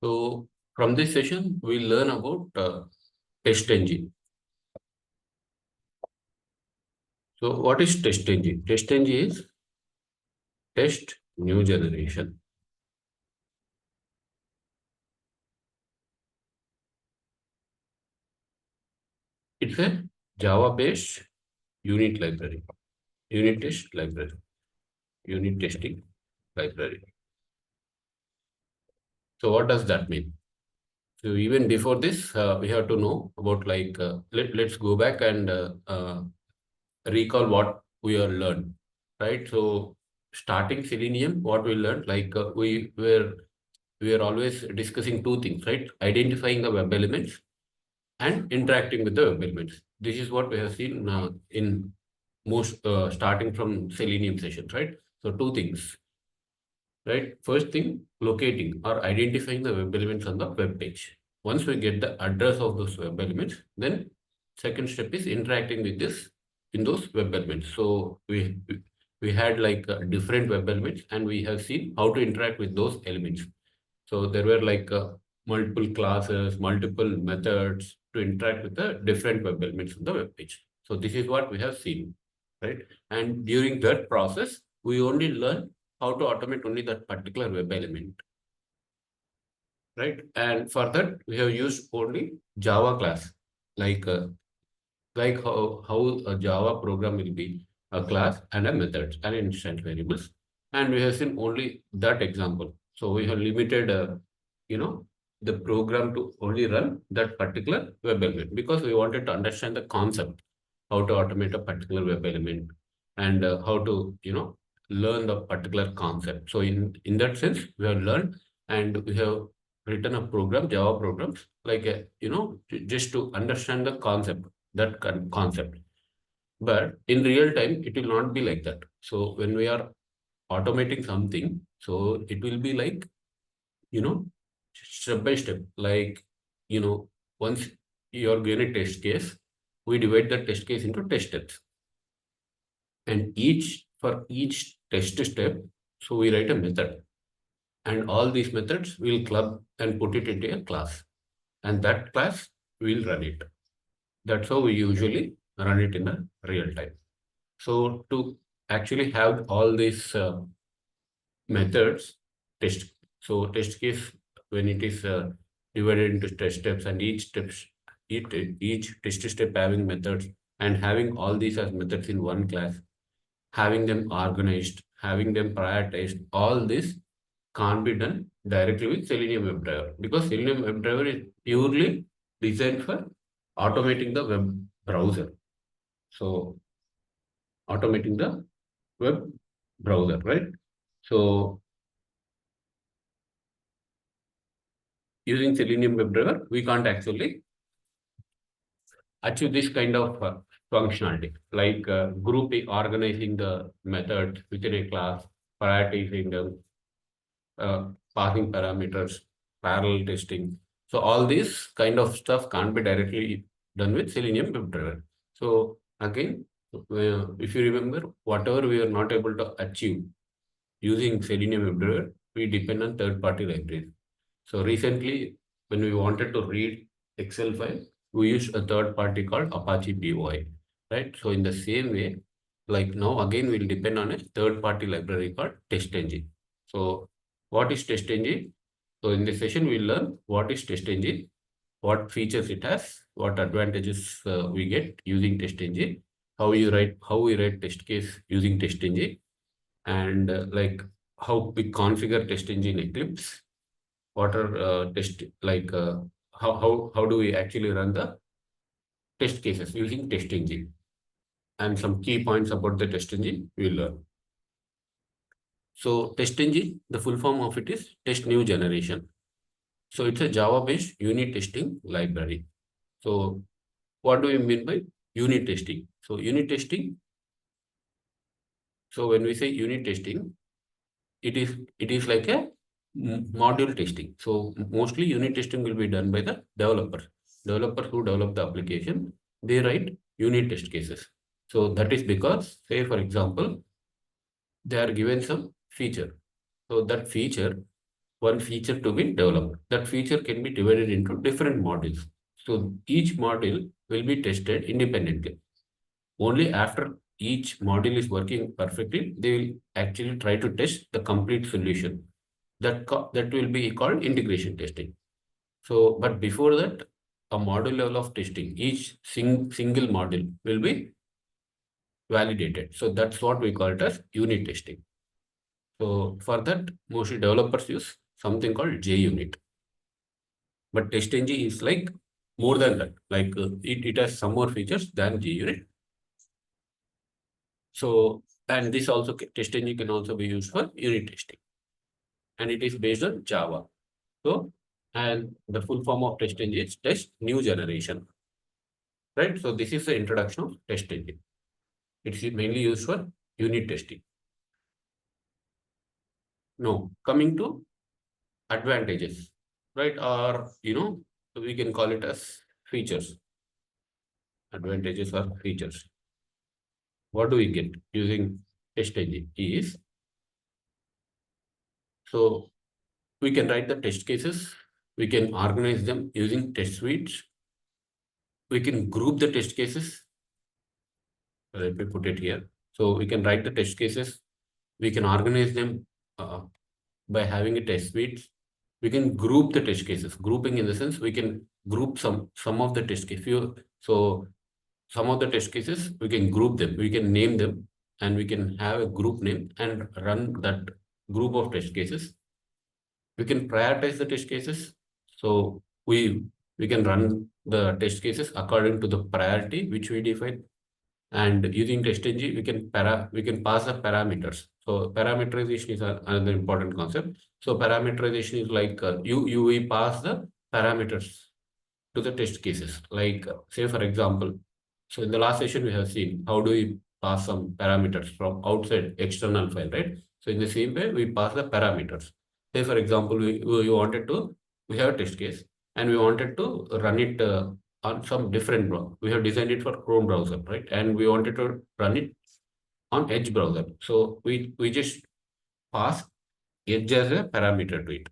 So from this session, we'll learn about TestNG. So what is TestNG? TestNG is test new generation. It's a Java-based unit library, unit test library, unit testing library. So what does that mean? So even before this, we have to know about let's go back and recall what we have learned, right? So starting Selenium, what we learned, we are always discussing two things, right? Identifying the web elements and interacting with the web elements. This is what we have seen in most starting from Selenium sessions, right? So two things, right? First thing, locating or identifying the web elements on the web page. Once we get the address of those web elements, then second step is interacting with this in those web elements. So we had different web elements, and we have seen how to interact with those elements. So there were multiple classes, multiple methods to interact with the different web elements on the web page. So this is what we have seen, right? And during that process, we only learn how to automate only that particular web element, right? And for that, we have used only Java class, like uh, like how a Java program will be a class and a method and instance variables. And we have seen only that example. So we have limited, you know, the program to only run that particular web element because we wanted to understand the concept, how to automate a particular web element and how to, learn the particular concept. So in that sense, we have learned and we have written a program, Java programs, just to understand the concept, that concept. But in real time, it will not be like that. So when we are automating something, so it will be you know, step by step. Once you're given a test case, we divide the test case into test steps. And for each test step, so we write a method. And all these methods will club and put it into a class. And that class will run it. That's how we usually run it in a real time. So to actually have all these methods, test case, when it is divided into test steps and each test step having methods and having all these as methods in one class, having them organized, having them prioritized, all this can't be done directly with Selenium WebDriver because Selenium WebDriver is purely designed for automating the web browser. So automating the web browser, right? So using Selenium WebDriver, we can't actually achieve this kind of functionality, like grouping, organizing the methods within a class, prioritizing them, passing parameters, parallel testing. So all this kind of stuff can't be directly done with Selenium WebDriver. So again, if you remember, whatever we are not able to achieve using Selenium WebDriver, we depend on third-party libraries. So recently, when we wanted to read Excel file, we used a third party called Apache POI, right? So in the same way, like now again, we'll depend on a third party library called TestNG. So what is TestNG? So in this session, we'll learn what is TestNG, what features it has, what advantages we get using TestNG, how we write test case using TestNG, and how we configure TestNG in Eclipse. What are how do we actually run the test cases using TestNG, and some key points about the TestNG we'll learn. So TestNG, the full form of it is test new generation. So it's a Java-based unit testing library. So what do we mean by unit testing? So unit testing. So when we say unit testing, it is like a module testing. So mostly unit testing will be done by the developers who develop the application. They write unit test cases. So that is because, say for example, they are given some feature. So that feature, one feature to be developed. That feature can be divided into different modules. So each module will be tested independently. Only after each module is working perfectly, they will actually try to test the complete solution. That will be called integration testing. So, but before that, a module level of testing, each single module will be validated. So that's what we call it as unit testing. So for that, mostly developers use something called JUnit. But TestNG is like more than that. Like it has some more features than JUnit. So, and this also, TestNG can also be used for unit testing. And it is based on Java. So, and the full form of TestNG is test new generation. Right? So this is the introduction of TestNG. It's mainly used for unit testing. Now, coming to advantages, right? Or, we can call it as features. Advantages or features. What do we get using TestNG is, so we can write the test cases, we can organize them using test suites, we can group the test cases. Let me put it here. So we can write the test cases, we can organize them by having a test suite. We can group the test cases. Grouping in the sense we can group some of the test cases. So some of the test cases we can group them, we can name them, and we can have a group name and run that group of test cases. We can prioritize the test cases. So we can run the test cases according to the priority which we define. And using TestNG, we can pass the parameters. So parameterization is another important concept. So parameterization is like we pass the parameters to the test cases. Like say for example, so in the last session we have seen how do we pass some parameters from outside external file, right? So in the same way we pass the parameters. Say for example, we have a test case and we wanted to run it on some different browser. We have designed it for Chrome browser, right? And we wanted to run it on Edge browser. So we just pass Edge as a parameter to it.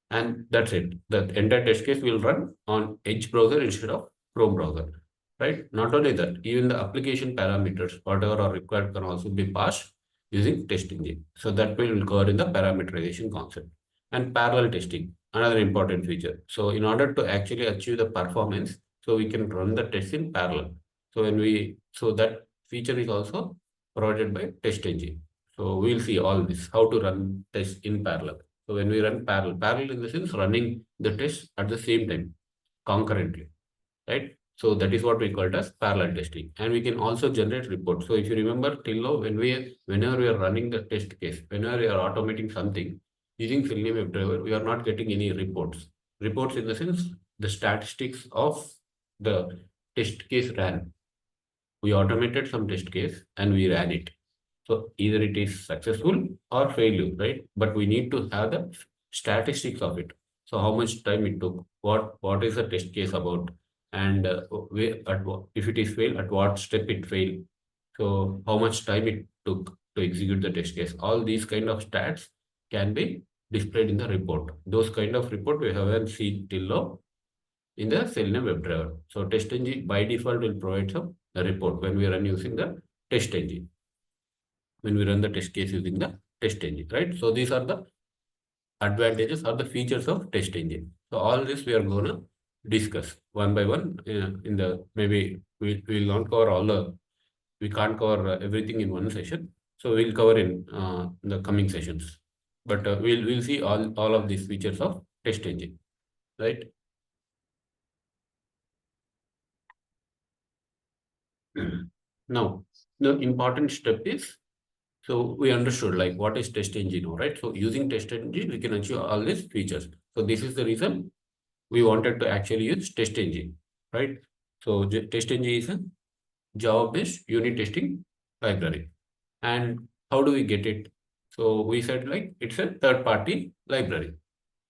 And that's it. The entire test case will run on Edge browser instead of Chrome browser, right? Not only that, even the application parameters, whatever are required, can also be passed using TestNG. So that will cover in the parameterization concept. And parallel testing, another important feature. So in order to actually achieve the performance, so we can run the test in parallel. So that feature is also provided by TestNG. So we'll see all this, how to run tests in parallel. So when we run parallel in the sense running the test at the same time, concurrently, right? So that is what we call it as parallel testing. And we can also generate reports. So if you remember till now, whenever we are running the test case, whenever we are automating something using Selenium WebDriver, we are not getting any reports. Reports in the sense the statistics of the test case ran. We automated some test case and we ran it. So either it is successful or failure, right? But we need to have the statistics of it. So how much time it took, what is the test case about, and if it is failed, at what step it failed. So how much time it took to execute the test case. All these kind of stats can be displayed in the report. Those kind of report we haven't seen till now in the Selenium WebDriver. So TestNG by default will provide some report when we run using the TestNG, when we run the test case using the TestNG, right? So these are the advantages or the features of TestNG. So all this we are going to discuss one by one in the, maybe we will not cover we can't cover everything in one session. So we'll cover in the coming sessions. But we'll see all of these features of TestNG, right? Now, the important step is, so we understood like what is TestNG now, right? So using TestNG, we can achieve all these features. So this is the reason we wanted to actually use TestNG, right? So TestNG is a Java-based unit testing library. And how do we get it? So we said like it's a third-party library.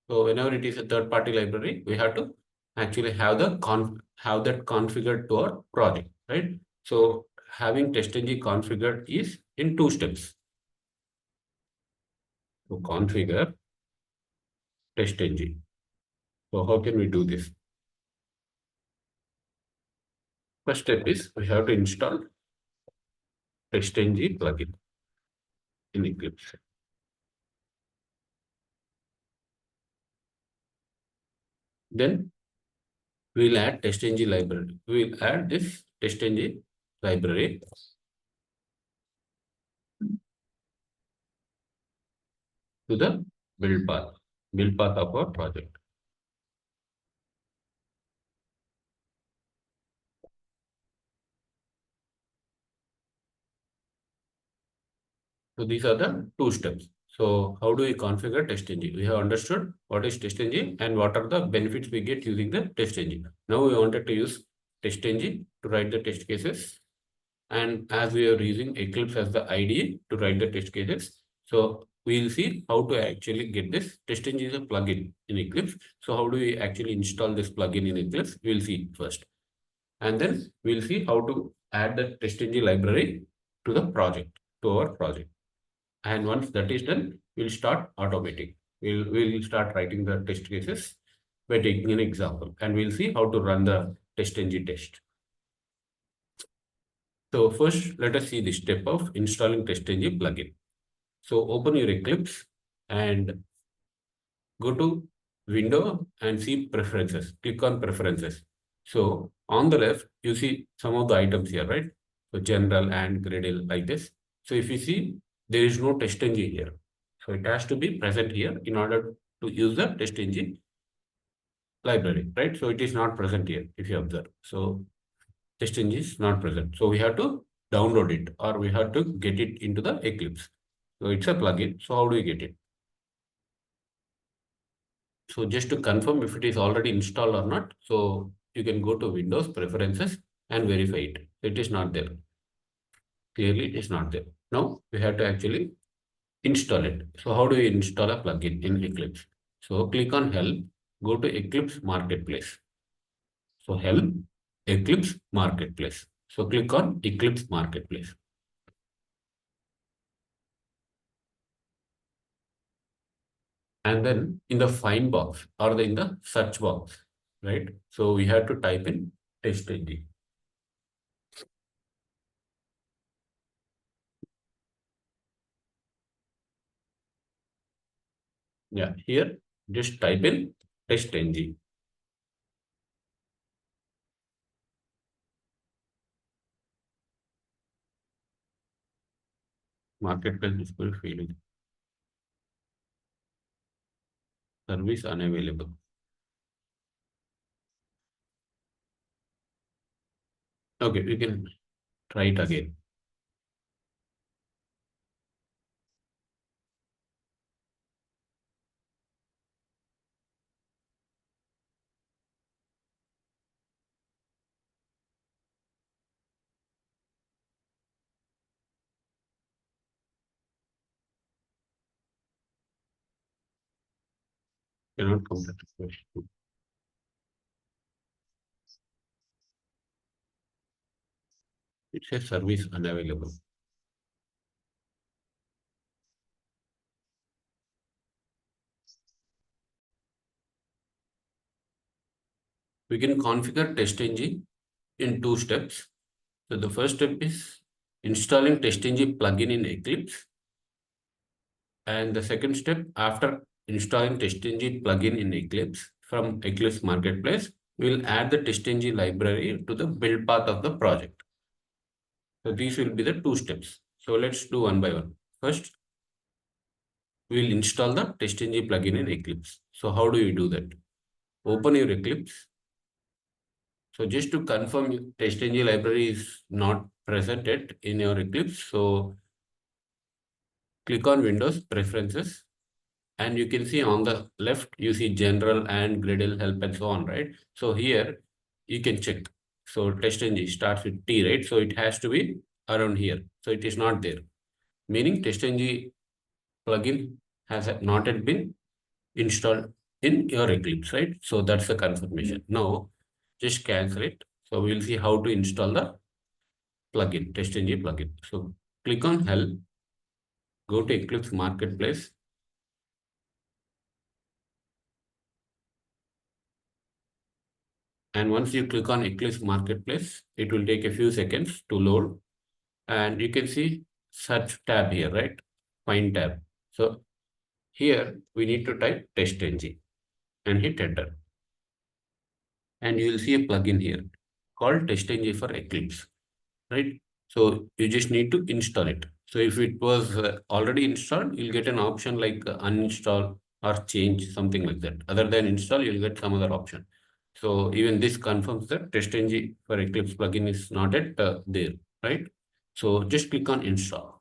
So whenever it is a third-party library, we have to actually have that configured to our project, right? So having TestNG configured is in 2 steps. So configure TestNG. So how can we do this? First step is we have to install TestNG plugin in Eclipse. Then we'll add TestNG library. We'll add this TestNG library to the build path of our project. So these are the two steps. So how do we configure TestNG? We have understood what is TestNG and what are the benefits we get using the TestNG. Now we wanted to use TestNG to write the test cases. And as we are using Eclipse as the IDE to write the test cases, so we'll see how to actually get this. TestNG is a plugin in Eclipse. So how do we actually install this plugin in Eclipse? We'll see first. And then we'll see how to add the TestNG library to the project, to our project. And once that is done, we'll start automating. We'll start writing the test cases by taking an example, and we'll see how to run the TestNG test. So first, let us see the step of installing TestNG plugin. So open your Eclipse and go to Window and see Preferences. Click on Preferences. So on the left, you see some of the items here, right? So General and Gradle like this. So if you see, there is no TestNG here. So it has to be present here in order to use the TestNG library, right? So it is not present here if you observe. So TestNG is not present. So we have to download it or we have to get it into the Eclipse. So it's a plugin. So how do we get it? So just to confirm if it is already installed or not, so you can go to Windows Preferences and verify it. It is not there. Clearly, it is not there. Now we have to actually install it. So how do we install a plugin in Eclipse? So click on Help, go to Eclipse Marketplace. So Help, Eclipse Marketplace. So click on Eclipse Marketplace. And then in the find box or in the search box, right? So we have to type in TestNG. Yeah, here just type in TestNG. Marketplace display field service unavailable. Okay, we can try it again. Cannot complete the question. It says service unavailable. We can configure TestNG in two steps. So the first step is installing TestNG plugin in Eclipse. And the second step, after installing TestNG plugin in Eclipse from Eclipse Marketplace, we'll add the TestNG library to the build path of the project. So these will be the two steps. So let's do one by one. First, we'll install the TestNG plugin in Eclipse. So how do you do that? Open your Eclipse. So just to confirm, TestNG library is not present yet in your Eclipse. So click on Windows Preferences. And you can see on the left, you see General and Gradle Help and so on, right? So here you can check. So TestNG starts with T, right? So it has to be around here. So it is not there. Meaning TestNG plugin has not yet been installed in your Eclipse, right? So that's the confirmation. Now just cancel it. So we'll see how to install the plugin, TestNG plugin. So click on Help, go to Eclipse Marketplace. And once you click on Eclipse Marketplace, it will take a few seconds to load. And you can see search tab here, right? Find tab. So here we need to type TestNG and hit enter. And you will see a plugin here called TestNG for Eclipse, right? So you just need to install it. So if it was already installed, you'll get an option like uninstall or change, something like that. Other than install, you'll get some other option. So even this confirms that TestNG for Eclipse plugin is not yet there, right? So just click on install.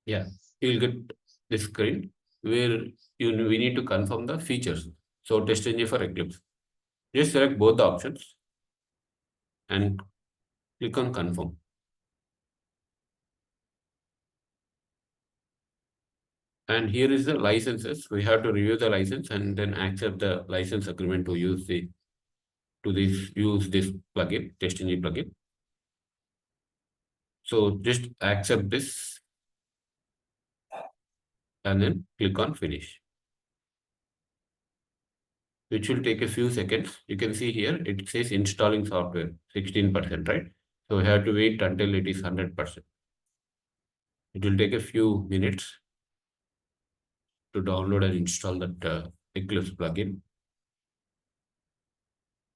Yeah, you'll get this screen where we need to confirm the features. So TestNG for Eclipse. Just select both the options and click on confirm. And here is the licenses. We have to review the license and then accept the license agreement to use this plugin, TestNG plugin. So just accept this and then click on finish, which will take a few seconds. You can see here it says installing software 16%, right? So we have to wait until it is 100%. It will take a few minutes to download and install that Eclipse plugin.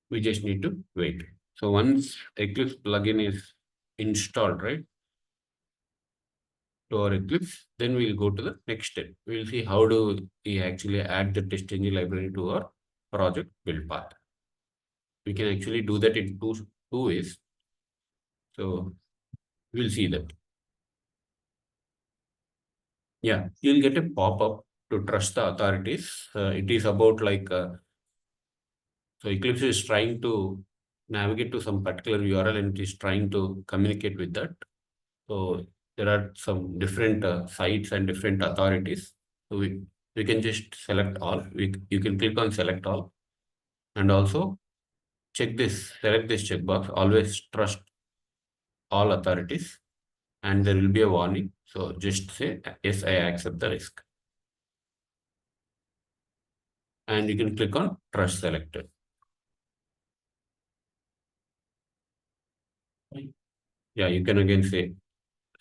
We just need to wait. So once Eclipse plugin is installed, right, to our Eclipse, then we'll go to the next step. We'll see how do we actually add the TestNG library to our project build path. We can actually do that in two ways. So we'll see that. Yeah, you'll get a pop-up to trust the authorities. It is about like, so Eclipse is trying to navigate to some particular URL and it is trying to communicate with that. So there are some different sites and different authorities. So we can just select all. You can click on select all and also select this checkbox, always trust all authorities, and there will be a warning. So just say, yes, I accept the risk. And you can click on trust selected. Yeah, you can again say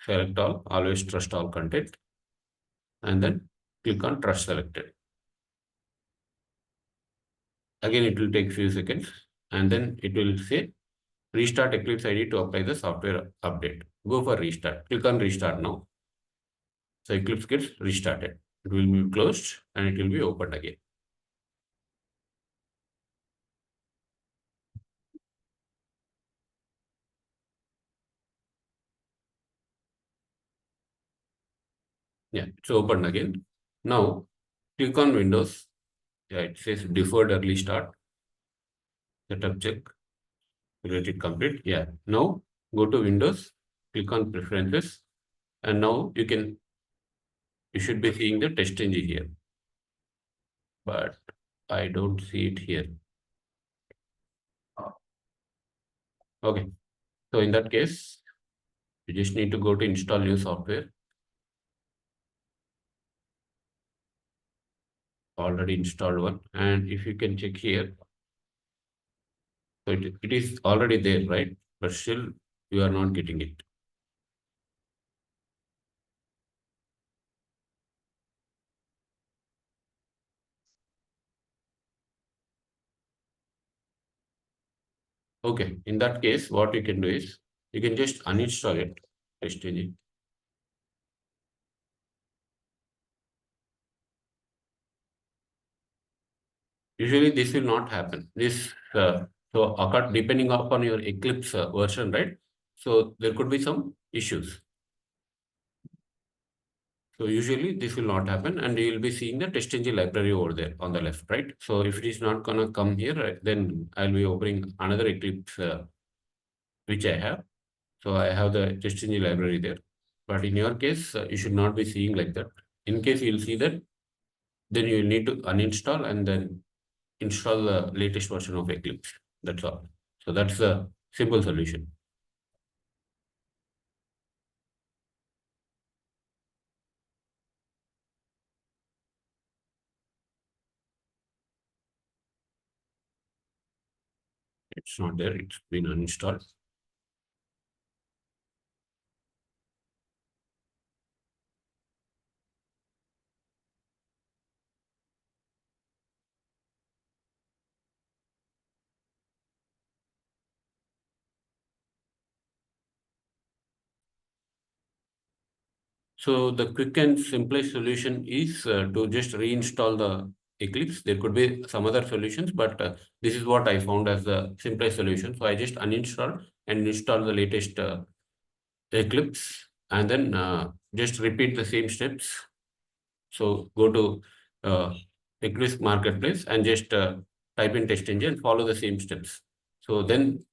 select all, always trust all content, and then click on trust selected. Again, it will take few seconds and then it will say restart Eclipse ID to apply the software update. Go for restart. Click on restart now. So Eclipse gets restarted. It will be closed and it will be opened again. Yeah, it's opened again. Now click on Windows. Yeah, it says deferred early start. Setup check. Related complete. Yeah. Now go to Windows. Click on preferences. And now you should be seeing the TestNG here. But I don't see it here. Okay. So in that case, you just need to go to install new software. Already installed one. And if you can check here, so it is already there, right? But still you are not getting it. Okay. In that case, what you can do is you can just uninstall it. TestNG. Usually this will not happen. Depending upon your Eclipse version, right? So there could be some issues. So usually this will not happen and you will be seeing the TestNG library over there on the left, right? So if it is not gonna come here, right, then I'll be opening another Eclipse, which I have. So I have the TestNG library there. But in your case, you should not be seeing like that. In case you'll see that then you need to uninstall and then install the latest version of Eclipse. That's all. So that's the simple solution. It's not there. It's been uninstalled. So the quick and simplest solution is to just reinstall the Eclipse. There could be some other solutions, but this is what I found as the simplest solution. So I just uninstall and install the latest Eclipse, and then just repeat the same steps. So go to Eclipse Marketplace and just type in TestNG and follow the same steps. So then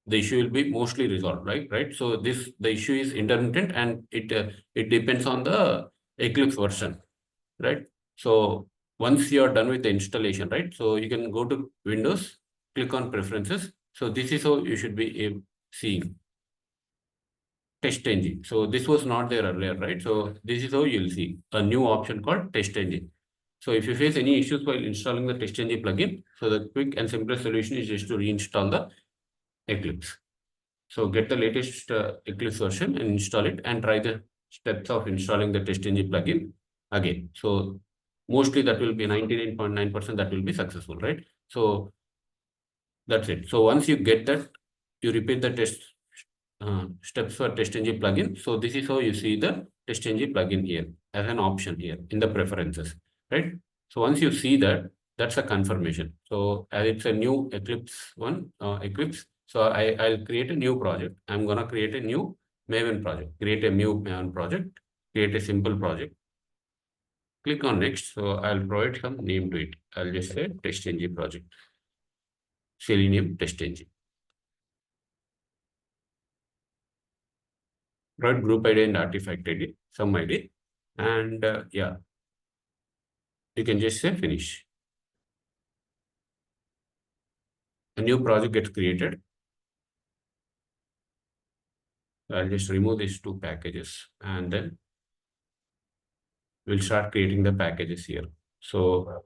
the issue will be mostly resolved, right? So the issue is intermittent and it depends on the Eclipse version, right? So once you are done with the installation, right? So you can go to Windows, click on Preferences. So this is how you should be seeing TestNG. So this was not there earlier, right? So this is how you'll see a new option called TestNG. So if you face any issues while installing the TestNG plugin, so the quick and simplest solution is just to reinstall the Eclipse. So get the latest Eclipse version and install it and try the steps of installing the TestNG plugin again. So mostly that will be 99.9% that will be successful, right? So that's it. So once you get that, you repeat the steps for TestNG plugin. So this is how you see the TestNG plugin here as an option here in the preferences, right? So once you see that, that's a confirmation. So as it's a new Eclipse one, Eclipse. So I'll create a new project. I'm gonna create a new Maven project. Create a new Maven project. Create a simple project. Click on next. So I'll provide some name to it. I'll just say TestNG project. Selenium TestNG. Provide group ID and artifact ID, some ID, and yeah, you can just say finish. A new project gets created. I'll just remove these two packages and then we'll start creating the packages here. So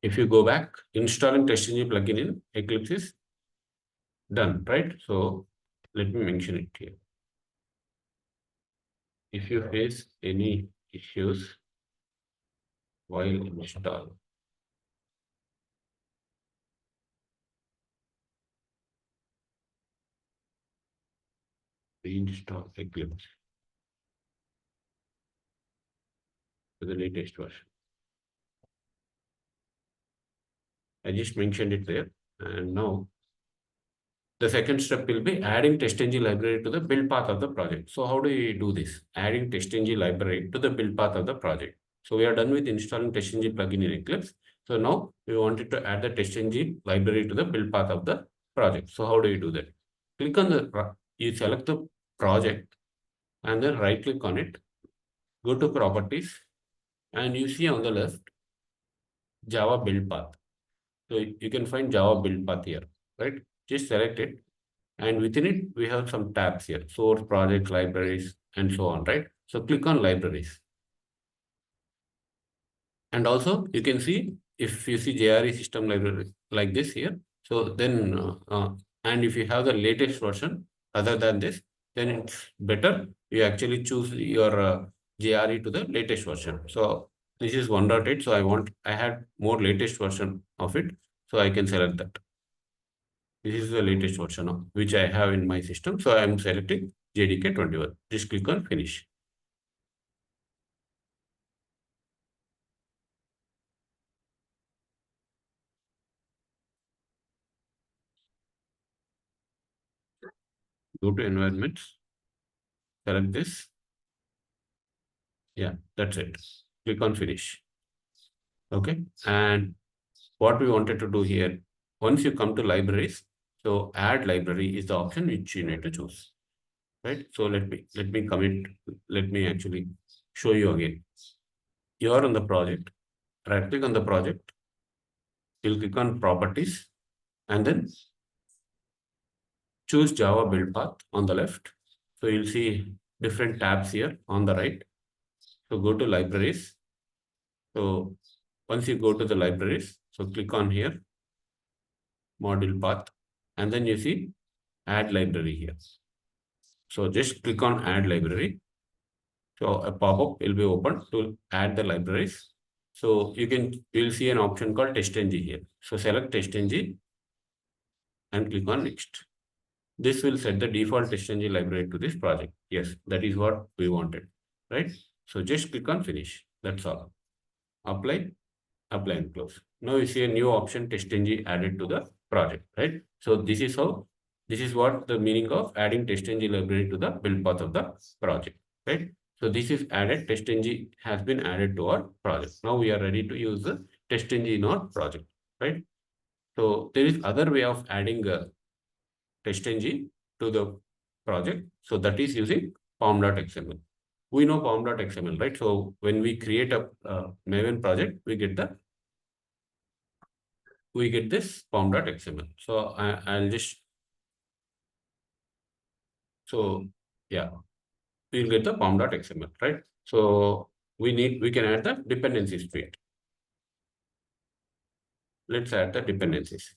if you go back, installing TestNG plugin in Eclipse is done, right? So let me mention it here. If you face any issues while install, reinstall Eclipse to the latest version. I just mentioned it there. And now the second step will be adding TestNG library to the build path of the project. So how do we do this? Adding TestNG library to the build path of the project. So we are done with installing TestNG plugin in Eclipse. So now we wanted to add the TestNG library to the build path of the project. So how do you do that? Click on you select the project and then right click on it. Go to properties and you see on the left Java build path. So you can find Java build path here, right? Just select it. And within it, we have some tabs here, source, project, libraries, and so on, right? So click on libraries. And also you can see, if you see JRE system library like this here, so then, and if you have the latest version other than this, then it's better you actually choose your JRE to the latest version. So this is 1.8. So I had more latest version of it. So I can select that. This is the latest version of which I have in my system. So I'm selecting JDK 21. Just click on finish. Go to environments, select this. Yeah, that's it. Click on finish. Okay. And what we wanted to do here, once you come to libraries, so add library is the option which you need to choose. Right. So let me commit, let me actually show you again. you are on the project, right click on the project, you'll click on properties and then choose Java build path on the left. So you'll see different tabs here on the right. So go to libraries. So once you go to the libraries, so click on here, module path, and then you see add library here. So just click on add library. So a pop-up will be open to add the libraries. So you'll see an option called TestNG here. So select TestNG and click on next. This will set the default TestNG library to this project. Yes, that is what we wanted, right? So just click on finish. That's all. Apply, apply and close. Now you see a new option TestNG added to the project, right? So this is what the meaning of adding TestNG library to the build path of the project, right? So this is added, TestNG has been added to our project. Now we are ready to use the TestNG in our project, right? So there is other way of adding TestNG to the project. So that is using pom.xml. We know pom.xml, right? So when we create a Maven project, we get this pom.xml. So I'll just, so yeah, we'll get the pom.xml, right? So we can add the dependencies to it. Let's add the dependencies.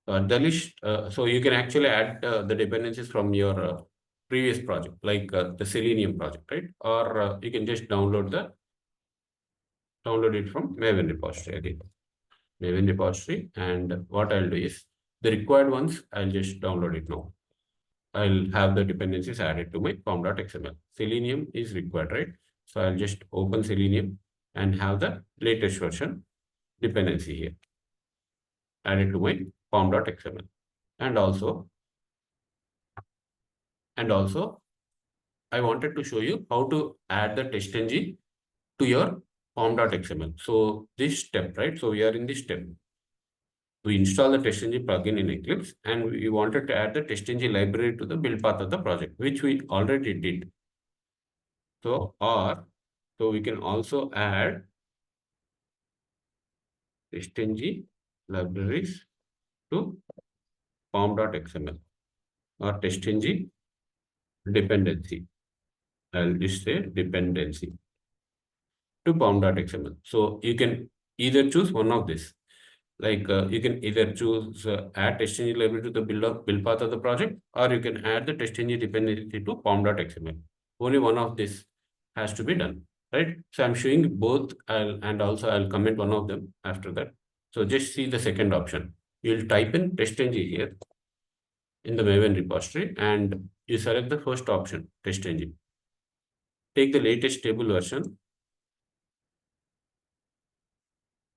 The list, so you can actually add the dependencies from your previous project, like the Selenium project, right? Or you can just download it from Maven repository again. Maven repository, and what I'll do is the required ones, I'll just download it now. I'll have the dependencies added to my pom.xml. Selenium is required, right? So I'll just open Selenium and have the latest version dependency here added to my pom.xml. And also, I wanted to show you how to add the TestNG to your pom.xml. So this step, right? So we are in this step. We install the TestNG plugin in Eclipse, and we wanted to add the TestNG library to the build path of the project, which we already did. So we can also add TestNG libraries to pom.xml or TestNG dependency. I'll just say dependency to pom.xml. So you can either choose one of this. Like you can either choose add TestNG library to the build path of the project, or you can add the TestNG dependency to pom.xml. Only one of this has to be done, right? So I'm showing both, and also I'll comment one of them after that. So just see the second option. You'll type in TestNG here in the Maven repository, and you select the first option, TestNG. Take the latest stable version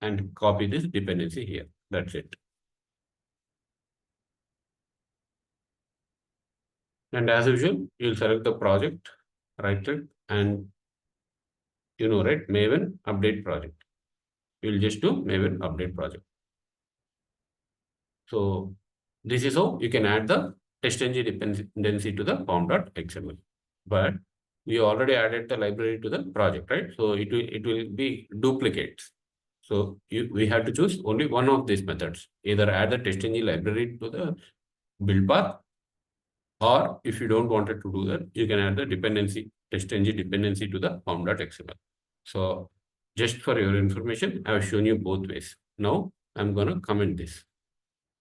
and copy this dependency here. That's it. And as usual, you'll select the project, right click, and right, Maven update project. You'll just do Maven update project. So this is how you can add the TestNG dependency to the pom.xml. But we already added the library to the project, right? So it will be duplicates. So we have to choose only one of these methods. Either add the TestNG library to the build path, or if you don't want it to do that, you can add the dependency, TestNG dependency to the pom.xml. So just for your information, I have shown you both ways. Now I'm going to comment this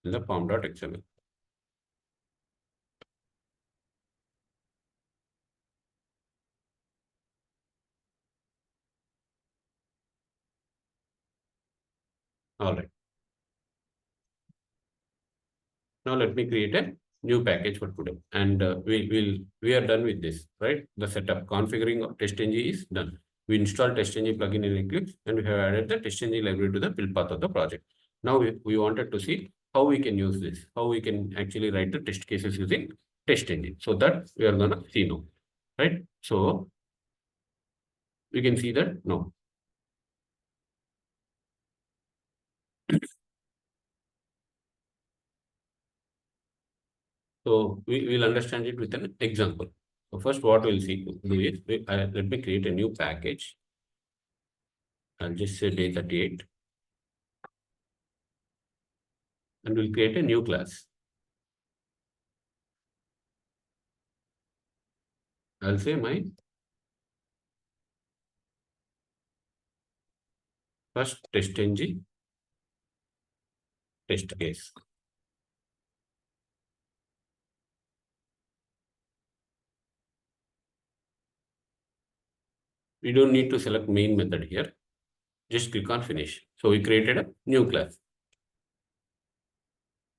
in the pom.xml. All right. Now let me create a new package for today, and we are done with this, right? The setup configuring of TestNG is done. We installed TestNG plugin in Eclipse, and we have added the TestNG library to the build path of the project. Now we wanted to see how we can use this, how we can actually write the test cases using TestNG. So that we are gonna see now, right? So we can see that now. So we will understand it with an example. So first what we'll see do is, let me create a new package. I'll just say day38 and we'll create a new class. I'll say my first TestNG test case. We don't need to select main method here. Just click on finish. So we created a new class.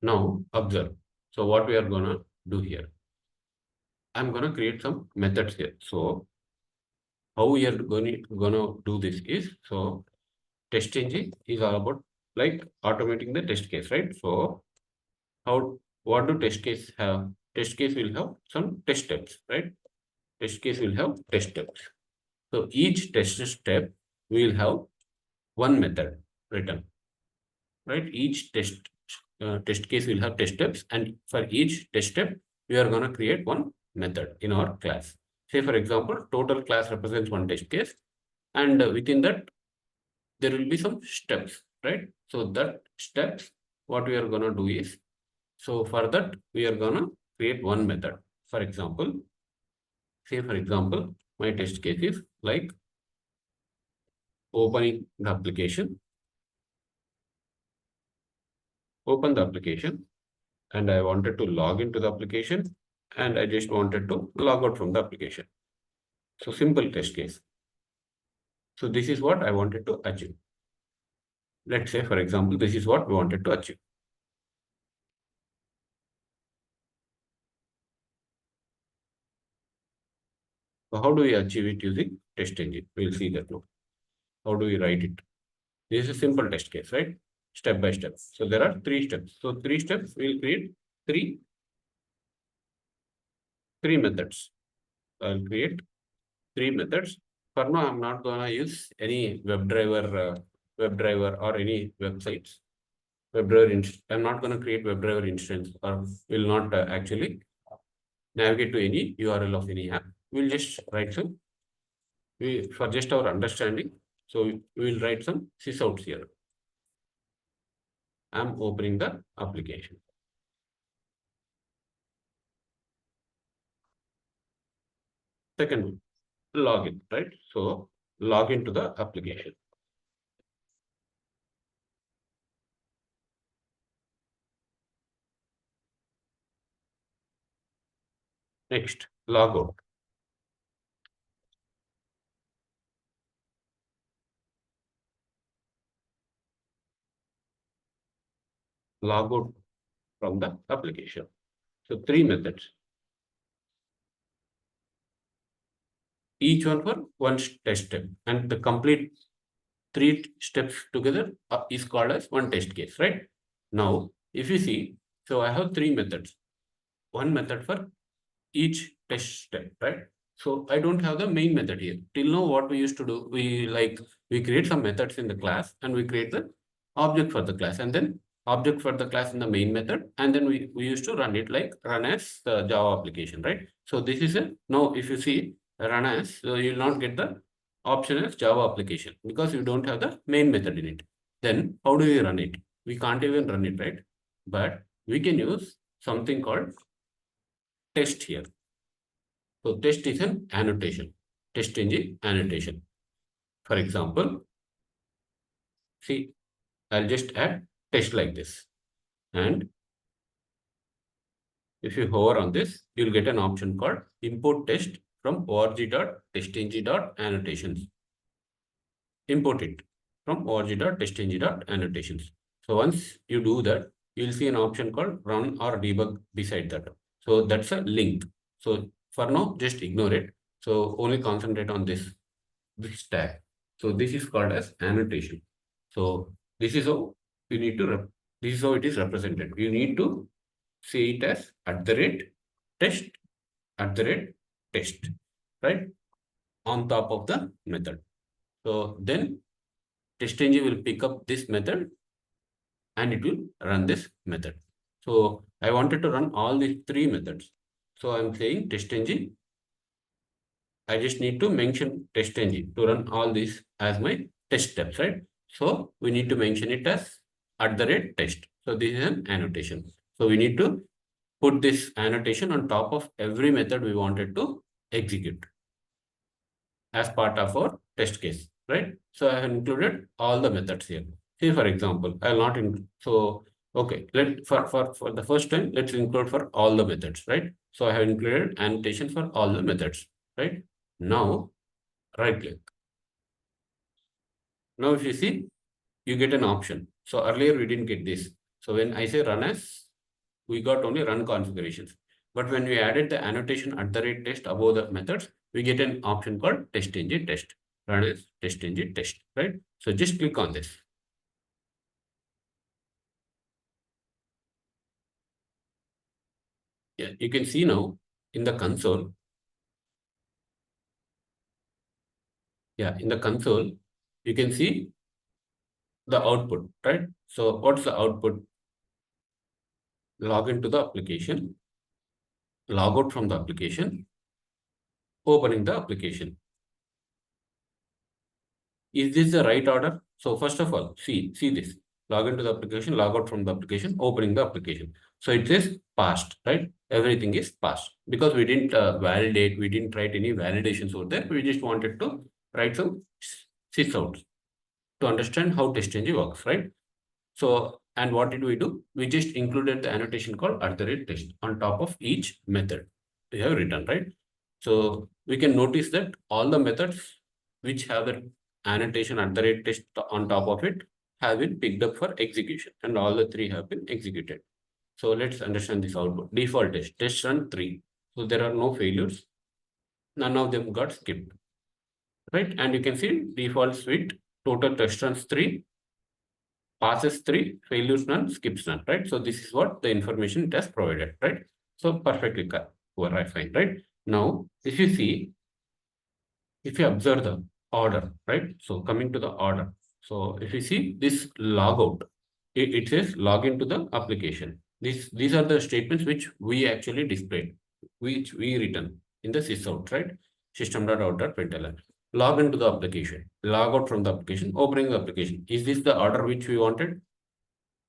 Now observe. So what we are gonna do here? I'm gonna create some methods here. So how we are gonna do this is, so TestNG is all about like automating the test case, right? So how, what do test case have? Test case will have some test steps, right? Test case will have test steps. So each test step will have one method written, right? Each test case will have test steps, and for each test step, we are going to create one method in our class. Say, for example, total class represents one test case, and within that, there will be some steps, right? So that steps, what we are going to do is, so for that, we are going to create one method. For example, say, for example, my test case is like opening the application, open the application, and I wanted to log into the application, and I just wanted to log out from the application. So simple test case. So this is what I wanted to achieve. Let's say, for example, this is what we wanted to achieve. So how do we achieve it using TestNG? We'll see that now. How do we write it? This is a simple test case, right? Step by step. So there are three steps. So three steps, we'll create three methods. I'll create three methods. For now, I'm not gonna use any WebDriver or any websites. I'm not going to create WebDriver instance, or will not actually navigate to any URL of any app. We'll just write some, for just our understanding. So we will write some sysouts here. I'm opening the application. Second one, login, right? So log into the application. Next, log out. Log out from the application. So three methods. Each one for one test step, and the complete three steps together is called as one test case, right? Now, if you see, so I have three methods, one method for each test step, right? So I don't have the main method here. Till now, what we used to do, we create some methods in the class and we create the object for the class, and then object for the class in the main method, and then we used to run it like run as the Java application, right? So this is a, now if you see run as, so you will not get the option as Java application because you don't have the main method in it. Then how do we run it? We can't even run it, right? But we can use something called test here. So test is an annotation, TestNG annotation. For example, see, I'll just add test like this. And if you hover on this, you'll get an option called import test from org.testng.annotations. Import it from org.testng.annotations. So once you do that, you'll see an option called run or debug beside that. So that's a link. So for now, just ignore it. So only concentrate on this tag. So this is called as annotation. So this is how you need to, this is how it is represented. You need to see it as test, test, right? On top of the method. So then TestNG will pick up this method and it will run this method. So I wanted to run all these three methods. So I'm saying testng. I just need to mention testng to run all these as my test steps, right? So we need to mention it as @test. So this is an annotation. So we need to put this annotation on top of every method we wanted to execute as part of our test case, right? So I have included all the methods here. See, for example, I'll not include. So, okay, for the first time, let's include for all the methods, right? So I have included annotation for all the methods, right? Now, right click. Now, if you see, you get an option. So earlier we didn't get this. So when I say run as, we got only run configurations. But when we added the annotation @test above the methods, we get an option called testng test. Run as testng test, right? So just click on this. Yeah, you can see now in the console. Yeah, in the console, you can see the output, right? So what's the output? Log into the application, log out from the application, opening the application. Is this the right order? So first of all, see this. Log into the application, log out from the application, opening the application. So it says passed, right? Everything is passed because we didn't validate, we didn't write any validations over there. We just wanted to write some sysouts to understand how TestNG works, right? So, and what did we do? We just included the annotation called @test on top of each method we have written, right? So we can notice that all the methods which have the annotation @test on top of it have been picked up for execution, and all the three have been executed. So let's understand this output. Default test run 3. So there are no failures. None of them got skipped, right? And you can see default suite total test runs 3, passes 3, failures none, skips none, right? So this is what the information it has provided, right? So perfectly fine, right? Now, if you see, if you observe the order, right? So coming to the order. So if you see this logout, it says log into the application. These are the statements which we actually displayed, which we written in the sysout, right? System.out.println. Log into the application, log out from the application, opening the application. Is this the order which we wanted?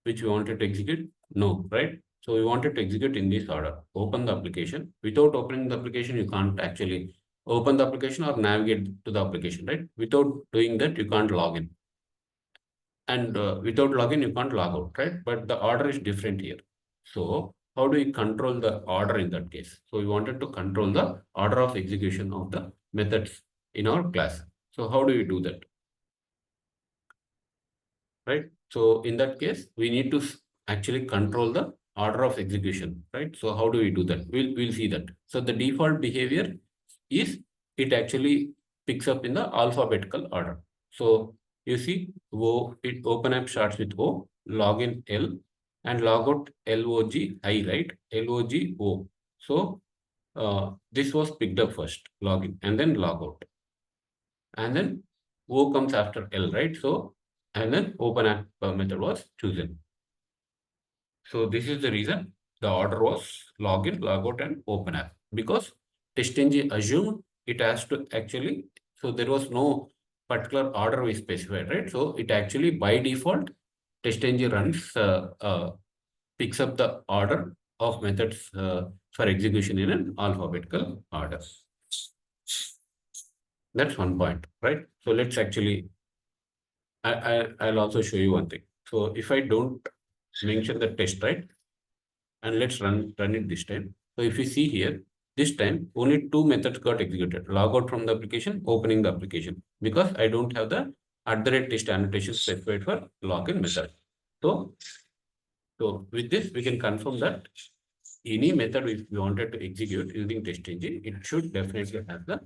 Which we wanted to execute? No, right? So we wanted to execute in this order. Open the application. Without opening the application, you can't actually open the application or navigate to the application, right? Without doing that, you can't log in. And without login, you can't log out, right? But the order is different here. So how do we control the order in that case? So we wanted to control the order of execution of the methods in our class. So how do we do that? Right? So in that case, we need to actually control the order of execution, right? So how do we do that? We'll see that. So the default behavior is it actually picks up in the alphabetical order. So you see, it open app starts with O, login L, and logout LOG-I, right? LOGO. So this was picked up first, login, and then logout. And then O comes after L, right? So, and then open app method was chosen. So this is the reason the order was login, logout, and open app, because TestNG assumed it has to actually, so there was no particular order we specified, right? So it actually by default, TestNG runs, picks up the order of methods for execution in an alphabetical order. That's one point, right? So let's actually, I'll also show you one thing. So if I don't mention the test, right? And let's run it this time. So if you see here, this time only two methods got executed. Log out from the application, opening the application, because I don't have the @test annotation specified for login method. So with this, we can confirm that any method if we wanted to execute using TestNG, it should definitely have the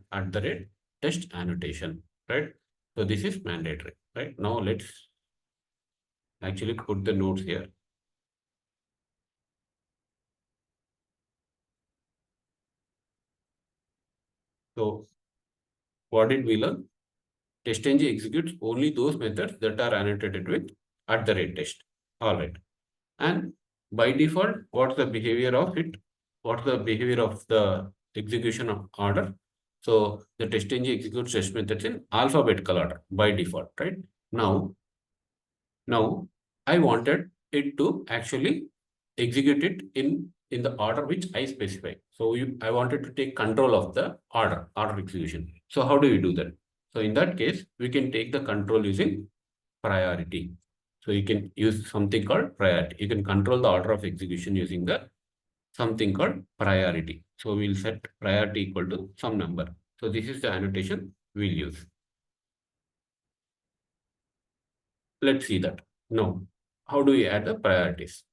@test annotation, right? So this is mandatory, right? Now let's actually put the notes here. So what did we learn? TestNG executes only those methods that are annotated with @test. All right. And by default, what's the behavior of it? What's the behavior of the execution of order? So the TestNG executes test methods in alphabetical order by default, right? Now I wanted it to actually execute it in the order which I specify. So I wanted to take control of the order execution. So how do you do that? So in that case, we can take the control using priority. So you can use something called priority. You can control the order of execution using the something called priority. So we'll set priority equal to some number. So this is the annotation we'll use. Let's see that. Now, how do we add the priorities?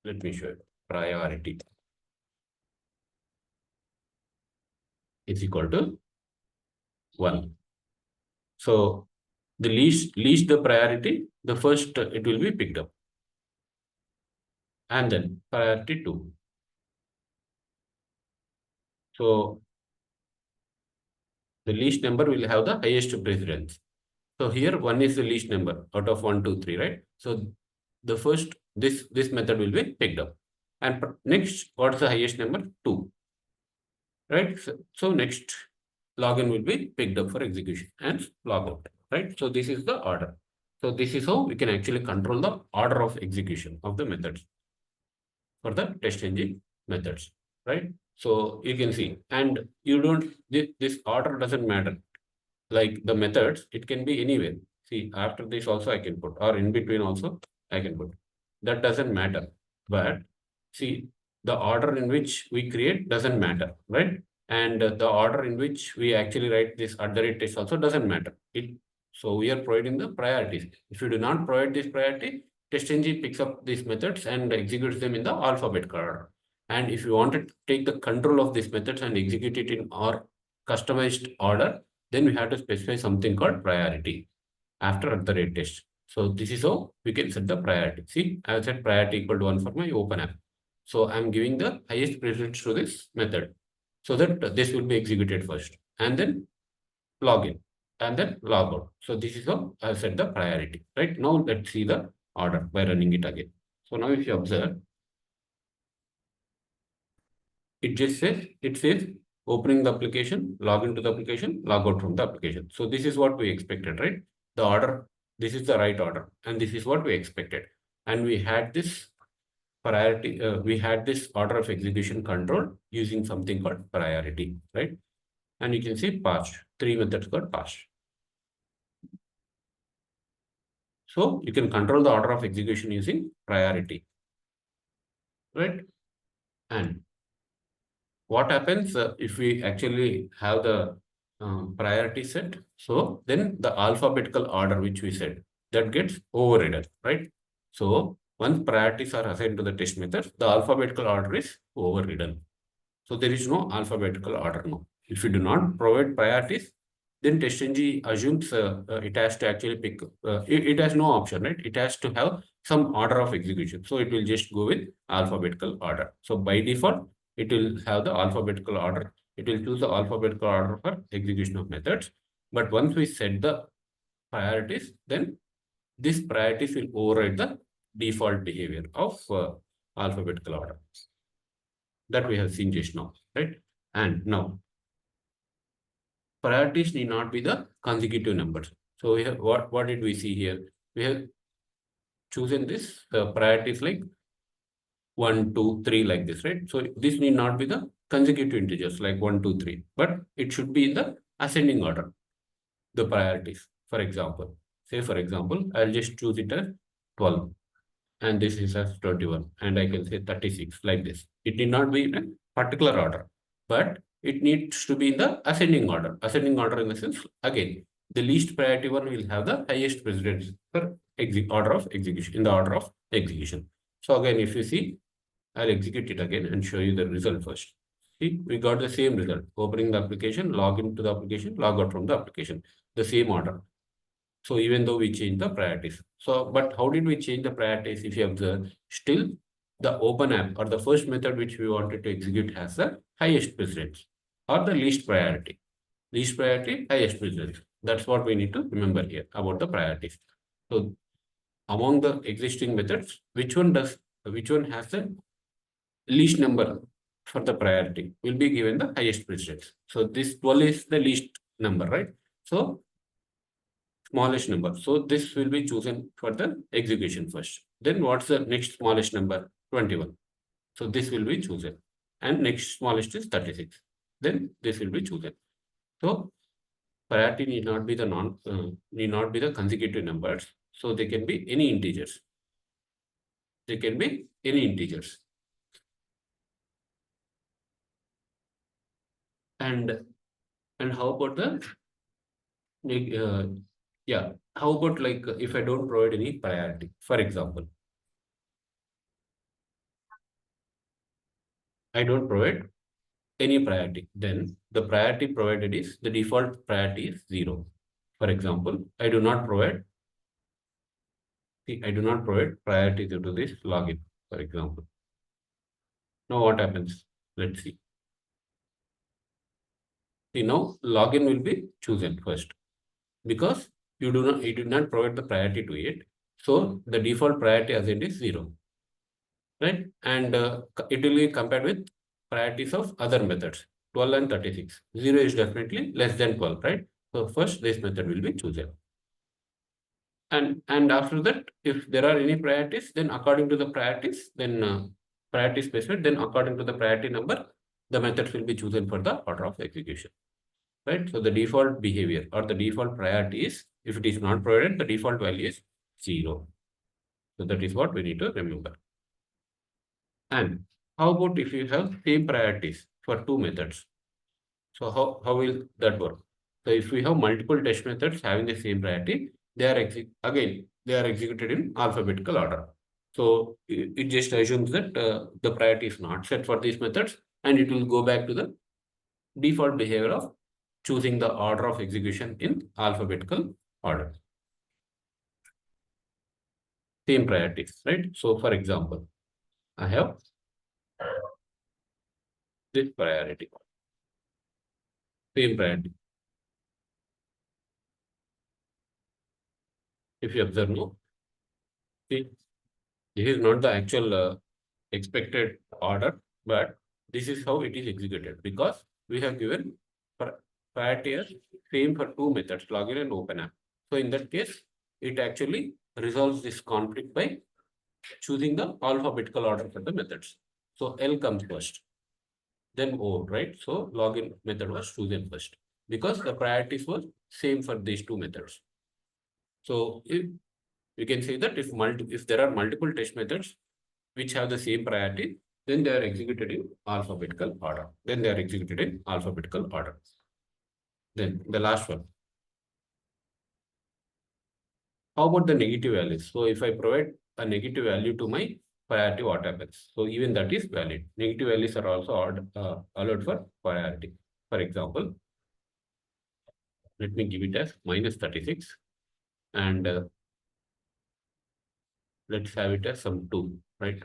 Let me show you. Priority is equal to 1. So the least the priority, the first it will be picked up. And then priority 2. So the least number will have the highest precedence. So here 1 is the least number out of 1, 2, 3, right? So the first, this method will be picked up. And next, what's the highest number? 2, right? So next login will be picked up for execution and logout, right? So this is the order. So this is how we can actually control the order of execution of the methods for the TestNG methods, right? So you can see, and you don't, this order doesn't matter. Like the methods, it can be anywhere. See, after this also I can put, or in between also I can put. That doesn't matter. But see, the order in which we create doesn't matter, right? And the order in which we actually write this @test also doesn't matter. So we are providing the priorities. If you do not provide this priority, TestNG picks up these methods and executes them in the alphabetical order. And if you want to take the control of these methods and execute it in our customized order, then we have to specify something called priority after @test. So this is how we can set the priority. See, I have set priority equal to 1 for my open app. So I'm giving the highest precedence to this method so that this will be executed first and then login and then log out. So this is how I set the priority, right? Now let's see the order by running it again. So now if you observe, it says opening the application, log into the application, log out from the application. So this is what we expected, right? The order, this is the right order, and this is what we expected. And we had this priority, we had this order of execution control using something called priority, right? And you can see passed, 3 methods got passed. So you can control the order of execution using priority, right? And what happens if we actually have the priority set? So then the alphabetical order which we said, that gets overridden, right? So once priorities are assigned to the test method, the alphabetical order is overridden. So there is no alphabetical order now. If you do not provide priorities, then TestNG assumes it has to actually pick, it has no option, right? It has to have some order of execution. So it will just go with alphabetical order. So by default, it will have the alphabetical order. It will choose the alphabetical order for execution of methods. But once we set the priorities, then these priorities will override the default behavior of alphabetical order that we have seen just now, right? And now, priorities need not be the consecutive numbers. So we have, what did we see here? We have chosen this priorities like 1, 2, 3 like this, right? So this need not be the consecutive integers like 1, 2, 3, but it should be in the ascending order, the priorities. For example, say for example, I'll just choose it as 12 and this is as 21 and I can say 36 like this. It need not be in a particular order, but it needs to be in the ascending order. Ascending order in the sense, again, the least priority one will have the highest precedence for order of execution, in the order of execution. So again, if you see, I'll execute it again and show you the result first. See, we got the same result. Opening the application, log into the application, log out from the application. The same order. So even though we change the priorities. So, but how did we change the priorities? If you observe, still the open app or the first method which we wanted to execute has the highest precedence or the least priority. Least priority, highest precedence. That's what we need to remember here about the priorities. So among the existing methods, which one does which one has the least number for the priority will be given the highest precedence. So this 12 is the least number, right? So smallest number. So this will be chosen for the execution first. Then what's the next smallest number? 21. So this will be chosen. And next smallest is 36. Then this will be chosen. So priority need not be the consecutive numbers. So they can be any integers. They can be any integers. And how about the yeah, how about like if I don't provide any priority, for example, I don't provide any priority, then the priority provided is the default priority is 0. For example, I do not provide priority due to this login, for example. Now what happens? Let's see. See, now login will be chosen first because you did not provide the priority to it. So the default priority as it is 0, right? And it will be compared with priorities of other methods, 12 and 36. 0 is definitely less than 12, right? So first this method will be chosen. And after that, if there are any priorities, then according to the priorities, then priority specified, then according to the priority number, the methods will be chosen for the order of execution, right? So the default behavior or the default priority is, if it is not provided, the default value is 0. So that is what we need to remember. And how about if you have same priorities for two methods? So how will that work? So if we have multiple test methods having the same priority, they are executed in alphabetical order. So it just assumes that the priority is not set for these methods, and it will go back to the default behavior of choosing the order of execution in alphabetical order. Same priorities, right? So for example, I have this priority, same priority. If you observe, no, see, this is not the actual expected order, but this is how it is executed because we have given priority as same for two methods, login and open app. So in that case, it actually resolves this conflict by choosing the alphabetical order for the methods. So L comes first, then O, right? So login method was chosen first because the priorities were same for these two methods. So if we can say that if there are multiple test methods which have the same priority, then they are executed in alphabetical order. Then the last one. How about the negative values? So if I provide a negative value to my priority, what happens? So even that is valid. Negative values are also allowed for priority. For example, let me give it as minus 36 and let's have it as some 2, right?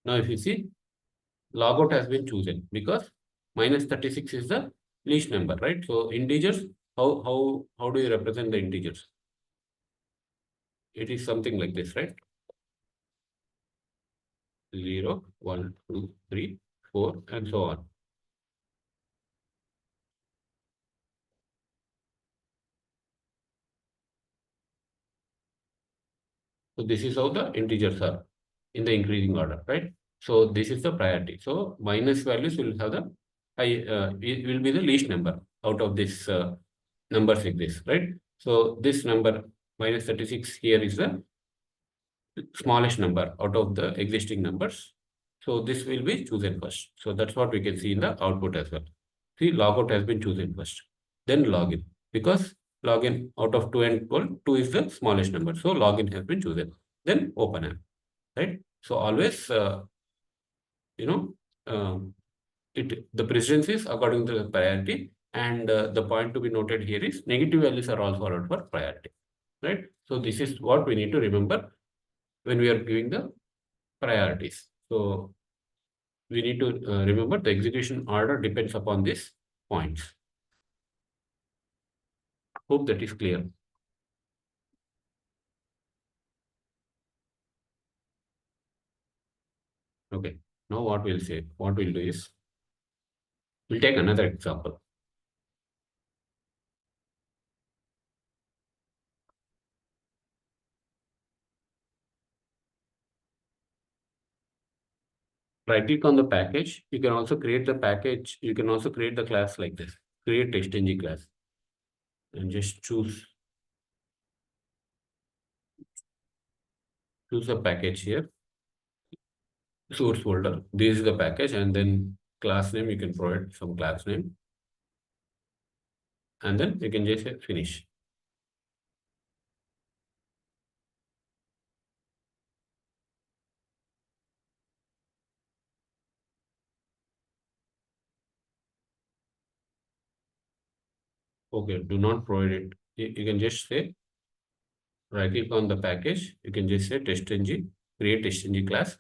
Now if you see, logout has been chosen because minus 36 is the least number, right? So integers, how do you represent the integers? It is something like this, right? 0, 1, 2, 3, 4, and so on. So this is how the integers are in the increasing order, right? So this is the priority. So minus values will have the it will be the least number out of this numbers like this, right? So this number minus 36 here is the smallest number out of the existing numbers. So this will be chosen first. So that's what we can see in the output as well. See, logout has been chosen first, then login. Because login out of 2 and 12, 2 is the smallest number. So login has been chosen. Then open app, right? So always, you know, the precedence is according to the priority. And the point to be noted here is negative values are also allowed for priority, right? So this is what we need to remember when we are giving the priorities. So we need to remember the execution order depends upon these points. Hope that is clear. Okay. Now what we'll do is, we'll take another example. Right click on the package. You can also create the package. You can also create the class like this. Create TestNG class and just choose a package here. Source folder. This is the package, and then class name. You can provide some class name, and then you can just say finish. Okay. Do not provide it. You can just say right click on the package. You can just say TestNG, create TestNG class,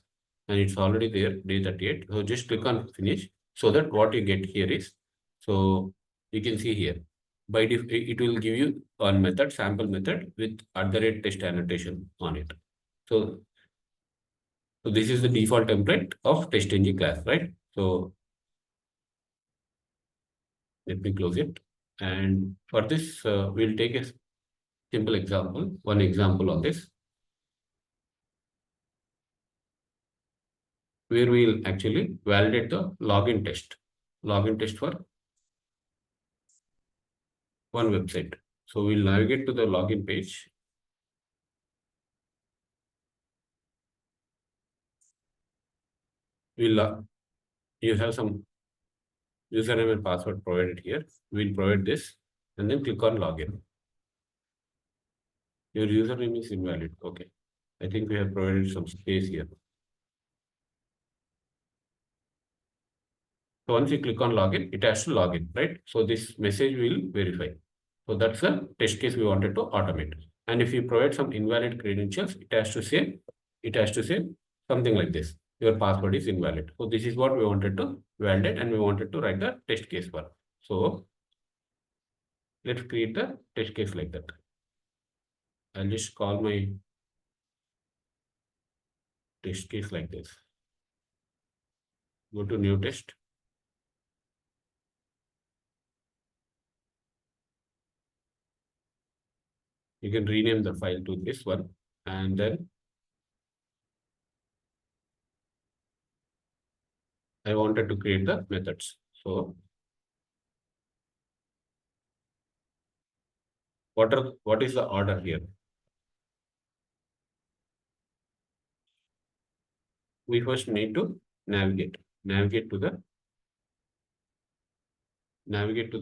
and it's already there, day 38. So just click on finish, so that what you get here is, so you can see here, by default, it will give you one method, sample method with @test annotation on it. So this is the default template of TestNG class, right? So let me close it. And for this, we'll take a simple example, one example on this, where we'll actually validate the login test for one website. So we'll navigate to the login page. You have some username and password provided here. We'll provide this and then click on login. Your username is invalid. Okay. I think we have provided some space here. So once you click on login, it has to login, right? So this message will verify. So that's a test case we wanted to automate. And if you provide some invalid credentials, it has to say something like this. Your password is invalid. So this is what we wanted to validate, and we wanted to write the test case for. So let's create the test case like that. I'll just call my test case like this. Go to new test. You can rename the file to this one, and then I wanted to create the methods. So what is the order here? We first need to navigate. Navigate to the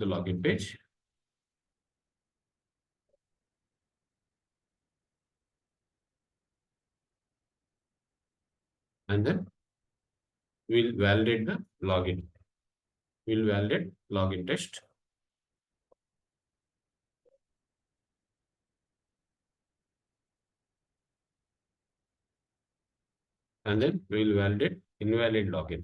login page. And then we'll validate the login. We'll validate login test. And then we'll validate invalid login.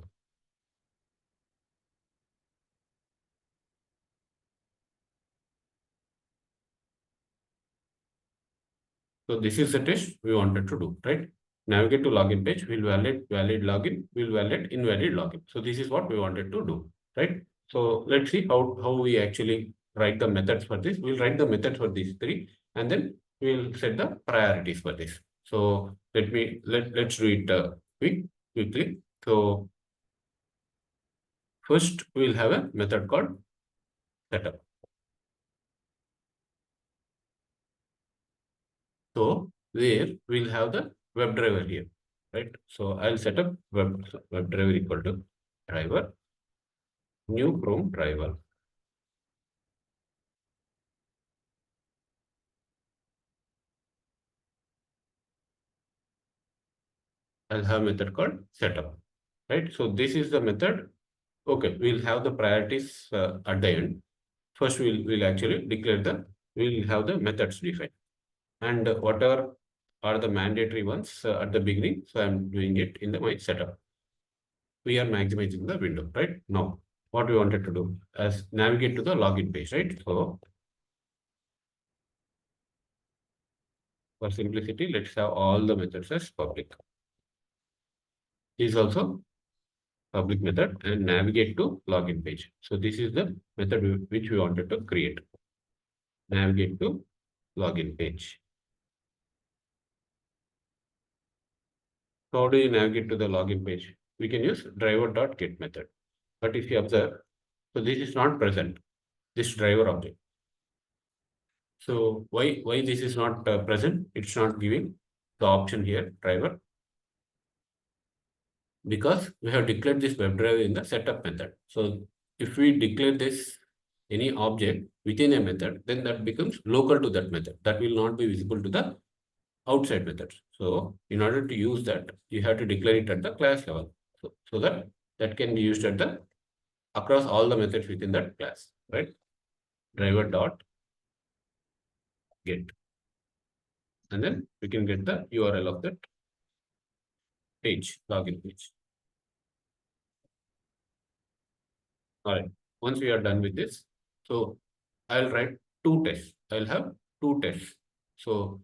So this is the test we wanted to do, right? Navigate to login page, we'll validate valid login, we'll validate invalid login. So this is what we wanted to do, right? So let's see how we actually write the methods for this. We'll write the methods for these three, and then we'll set the priorities for this. So let's do it quickly. So first we'll have a method called setup. So where we'll have the WebDriver here, right? So I'll set up WebDriver equal to driver, new Chrome driver. I'll have a method called setup, right? So this is the method. Okay, we'll have the priorities at the end. First, we'll actually declare we'll have the methods defined, and whatever are the mandatory ones at the beginning. So I'm doing it in my setup. We are maximizing the window, right? Now, what we wanted to do is navigate to the login page, right? So for simplicity, let's have all the methods as public. is also public method, and navigate to login page. So this is the method which we wanted to create. Navigate to login page. So how do you navigate to the login page? We can use driver.get method. But if you observe, so this is not present, this driver object. So why this is not present? It's not giving the option here, driver, because we have declared this WebDriver in the setup method. So if we declare this any object within a method, then that becomes local to that method. That will not be visible to the outside methods. So in order to use that, you have to declare it at the class level. So that can be used at the across all the methods within that class, right? Driver dot get. And then we can get the URL of that page, login page. All right. Once we are done with this, so I'll write two tests. I'll have two tests. So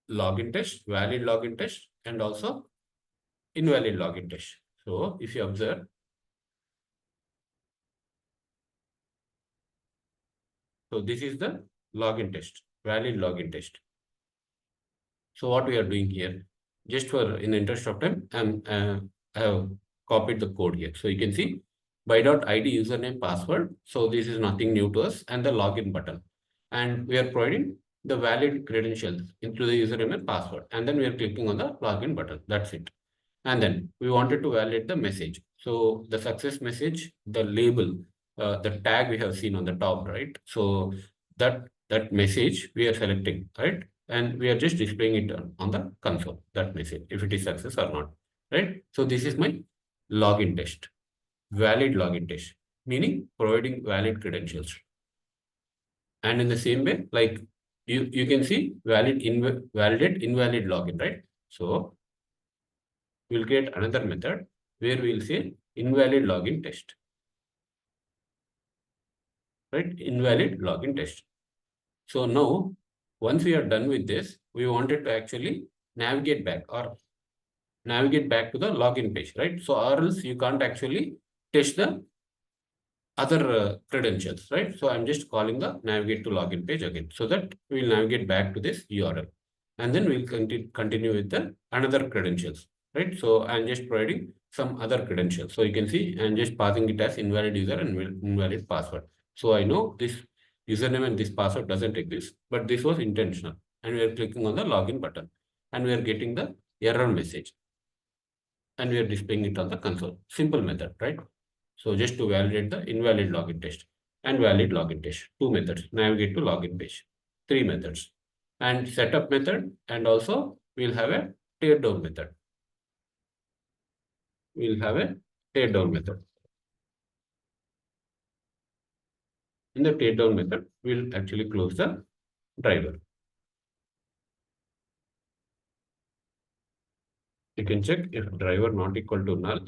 login test, valid login test, and also invalid login test. So if you observe, so this is the login test, valid login test. So what we are doing here, just for in the interest of time, I have copied the code here. So you can see by.id username password. So this is nothing new to us, and the login button. And we are providing the valid credentials into the username and password. And then we are clicking on the login button. That's it. And then we wanted to validate the message. So the success message, the label, the tag we have seen on the top, right? So that message we are selecting, right? And we are just displaying it on the console, that message, if it is success or not, right? So this is my login test, valid login test, meaning providing valid credentials. And in the same way, like you can see validate invalid login, right? So we'll create another method where we'll say invalid login test, right? Invalid login test. So now, once we are done with this, we wanted to actually navigate back to the login page, right? So or else you can't actually test the other credentials, right? So I'm just calling the navigate to login page again, so that we'll navigate back to this URL. And then we'll continue with the another credentials, right? So I'm just providing some other credentials. So you can see I'm just passing it as invalid user and invalid password. So I know this username and this password doesn't exist, but this was intentional. And we are clicking on the login button and we are getting the error message. And we are displaying it on the console. Simple method, right? So just to validate the invalid login test and valid login test, two methods, navigate to login page, three methods, and setup method, and also we'll have a teardown method. We'll have a teardown method. In the teardown method, we'll actually close the driver. You can check if driver not equal to null,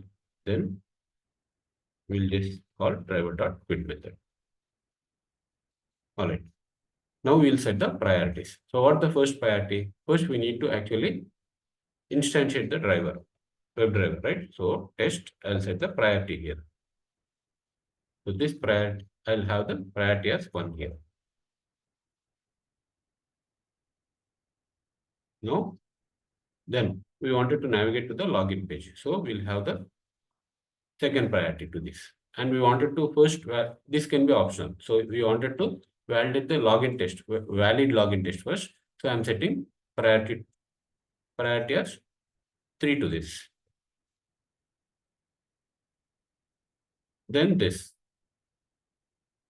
then we'll just call driver.quit method. All right. Now we'll set the priorities. So what the first priority? First, we need to actually instantiate the driver, WebDriver, right? So test, I'll set the priority here. So this priority, I'll have the priority as 1 here. No, then we wanted to navigate to the login page. So we'll have the second priority to this. And we wanted to first, this can be optional. So we wanted to validate the login test, valid login test first. So I'm setting priority as 3 to this. Then this.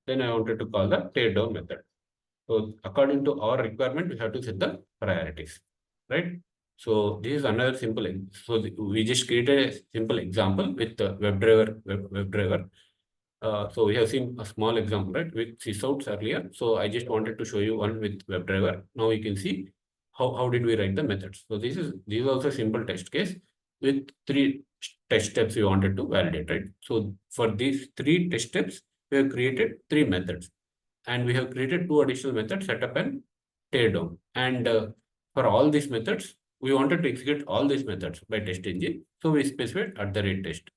Then I wanted to call the teardown method. So according to our requirement, we have to set the priorities, right? So this is another simple. So we just created a simple example with the WebDriver. So we have seen a small example, right, with sysouts earlier. So I just wanted to show you one with WebDriver. Now you can see how did we write the methods. So this is also a simple test case with 3 test steps we wanted to validate, right? So for these 3 test steps, we have created 3 methods. And we have created 2 additional methods, setup and teardown. And for all these methods, we wanted to execute all these methods by testng. So we specified @test.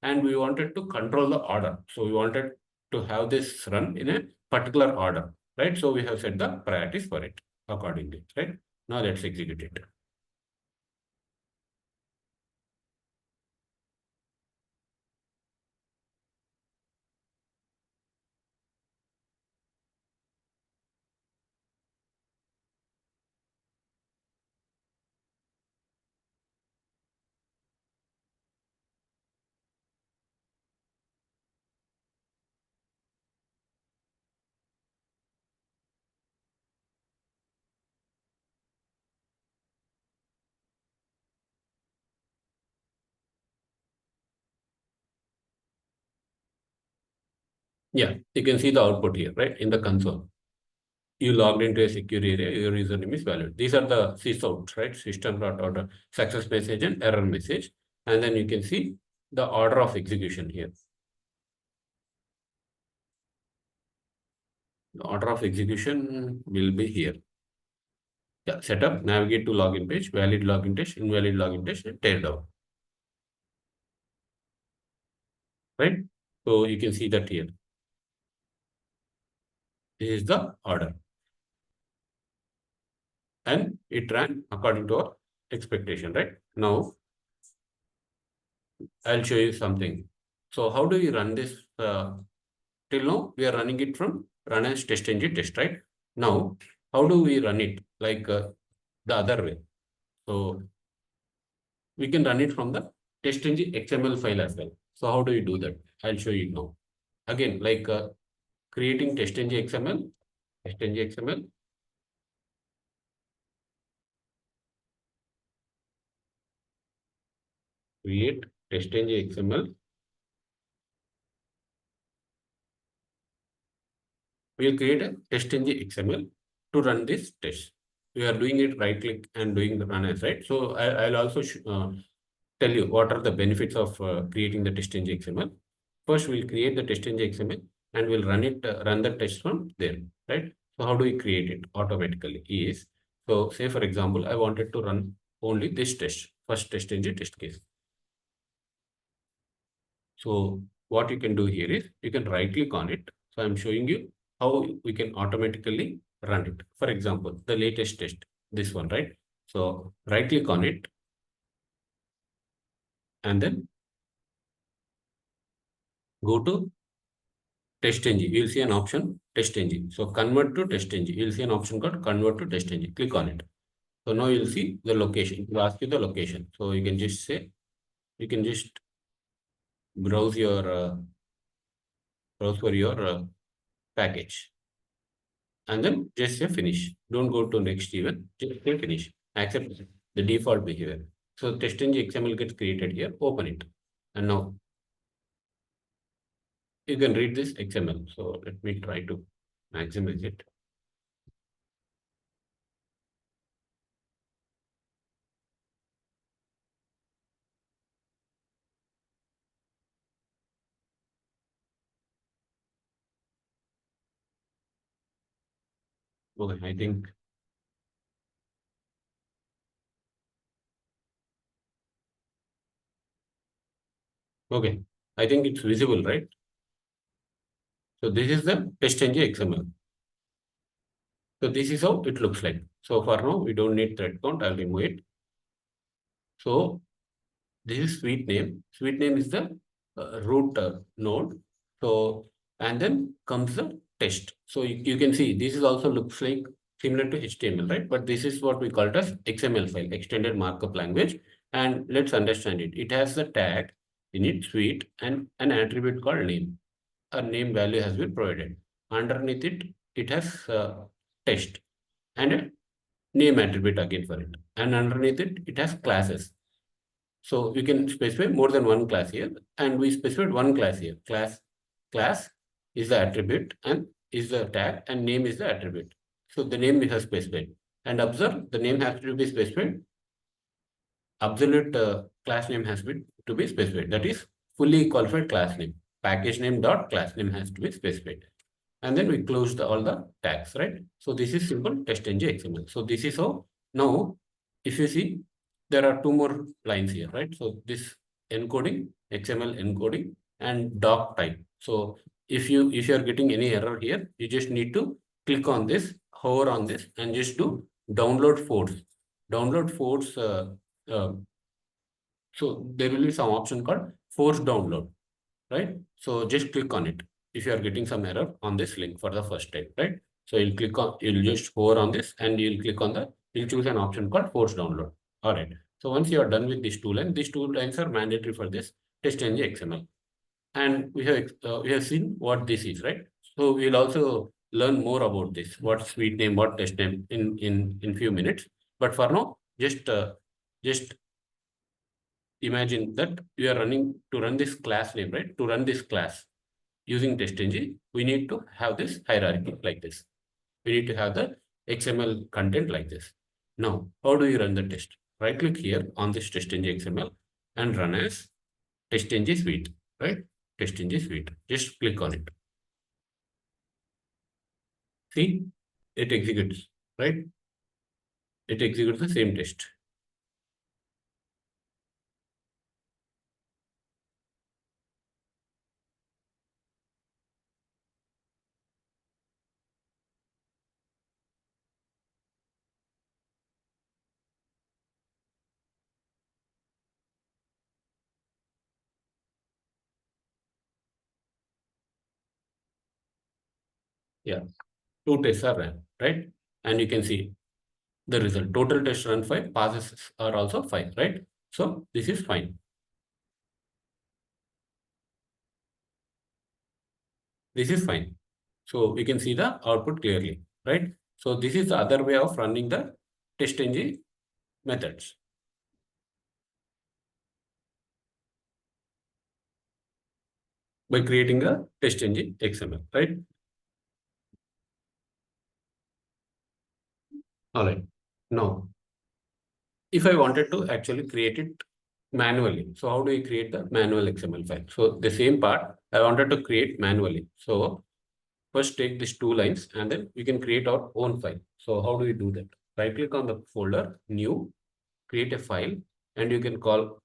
And we wanted to control the order. So we wanted to have this run in a particular order, right? So we have set the priorities for it accordingly, right? Now let's execute it. Yeah, you can see the output here, right? In the console. You logged into a secure area, your username is valid. These are the sysouts, right? System.out success message and error message. And then you can see the order of execution here. The order of execution will be here. Yeah, setup, navigate to login page, valid login test, invalid login test, and tear down. Right? So you can see that here. This is the order. And it ran according to our expectation, right? Now, I'll show you something. So how do we run this? Till now, we are running it from run as TestNG test, right? Now, how do we run it? Like the other way. So we can run it from the TestNG XML file as well. So how do we do that? I'll show you now. Again, like creating TestNG XML, TestNG XML, create TestNG XML. We'll create a TestNG XML to run this test. We are doing it right click and doing the run as, right. So I'll also tell you what are the benefits of creating the TestNG XML. First, we'll create the TestNG XML and we'll run it, run the test from there, right? So how do we create it automatically? So say for example, I wanted to run only this test, first TestNG test case. So what you can do here is you can right click on it. So I'm showing you how we can automatically run it. For example, the latest test, this one, right? So right click on it and then go to TestNG. You'll see an option TestNG. So convert to TestNG. You'll see an option called convert to TestNG. Click on it. So now you'll see the location. It will ask you the location. So you can just say, you can just browse your browse for your package. And then just say finish. Don't go to next even. Just say finish. Accept the default behavior. So TestNG XML gets created here. Open it. And now you can read this XML. So let me try to maximize it. Okay, I think. Okay, I think it's visible, right? So this is the TestNG XML. So this is how it looks like. So for now, we don't need thread count. I'll remove it. So this is suite name. Suite name is the root node. So, and then comes the test. So you can see this is also looks like similar to HTML, right? But this is what we call it as XML file, extended markup language. And let's understand it. It has the tag in it, suite, and an attribute called name. A name value has been provided. Underneath it, it has test and a name attribute again for it. And underneath it, it has classes. So you can specify more than one class here, and we specified one class here. Class is the attribute and is the tag, and name is the attribute. So the name we have specified. And observe, the name has to be specified. Absolute class name has to be specified. That is fully qualified class name. Package name dot class name has to be specified. And then we close all the tags, right? So this is simple TestNG XML. So this is how now, if you see, there are two more lines here, right? So this encoding, XML encoding, and doc type. So if you are getting any error here, you just need to click on this, hover on this, and just do download force. Download force. So there will be some option called force download, right? So just click on it if you are getting some error on this link for the first time, right? So you'll click on, you'll just hover on this and you'll click on you'll choose an option called force download. All right. So once you are done with these two lines are mandatory for this TestNG XML. And we have seen what this is, right? So we'll also learn more about this, what suite name, what test name in few minutes. But for now, just imagine that you are running to run this class name, right? To run this class using TestNG, we need to have this hierarchy like this. We need to have the XML content like this. Now, how do you run the test? Right click here on this TestNG XML and run as TestNG suite, right? TestNG suite. Just click on it. See, it executes, right? It executes the same test. Yeah, two tests are ran, right? And you can see the result. Total test run 5, passes are also 5, right? So this is fine. This is fine. So we can see the output clearly, right? So this is the other way of running the TestNG methods by creating a TestNG XML, right? All right. Now, if I wanted to actually create it manually, so how do we create the manual XML file? So the same part I wanted to create manually. So first take these two lines and then we can create our own file. So how do we do that? Right click on the folder, new, create a file, and you can call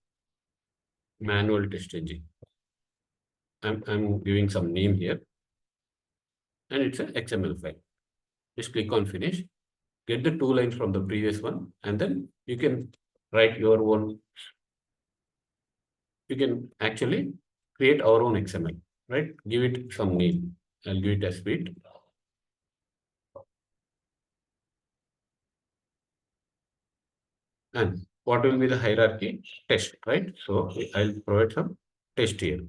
manual TestNG. I'm giving some name here and it's an XML file. Just click on finish, get the two lines from the previous one, and then you can write your own. You can actually create our own XML, right? Give it some name. I'll give it a suite. And what will be the hierarchy? Test, right? So I'll provide some test here.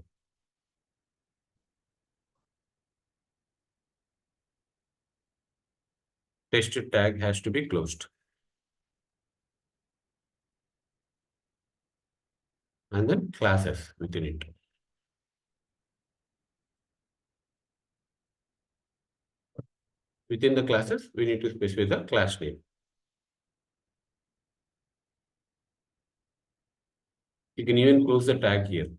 Test tag has to be closed. And then classes within it. Within the classes, we need to specify the class name. You can even close the tag here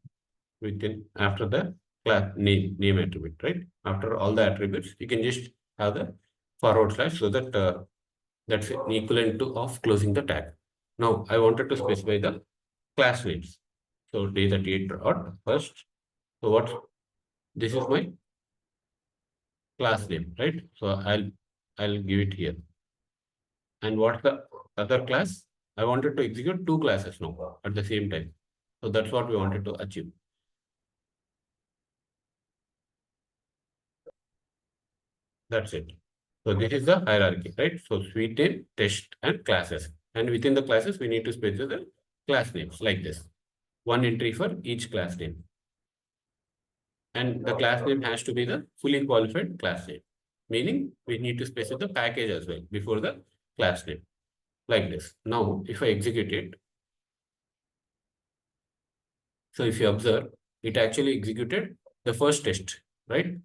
within after the class name attribute, right? After all the attributes, you can just have the forward slash so that that's an equivalent to of closing the tag. Now I wanted to specify the class names. So day38 dot first. So what this is my class name, right? So I'll give it here. And what's the other class? I wanted to execute two classes now at the same time. So that's what we wanted to achieve. That's it. So this is the hierarchy, right? So suite name, test, and classes. And within the classes, we need to specify the class names like this. One entry for each class name. And the class name has to be the fully qualified class name. Meaning we need to specify the package as well before the class name. Like this. Now, if I execute it, so if you observe, it actually executed the first test, right?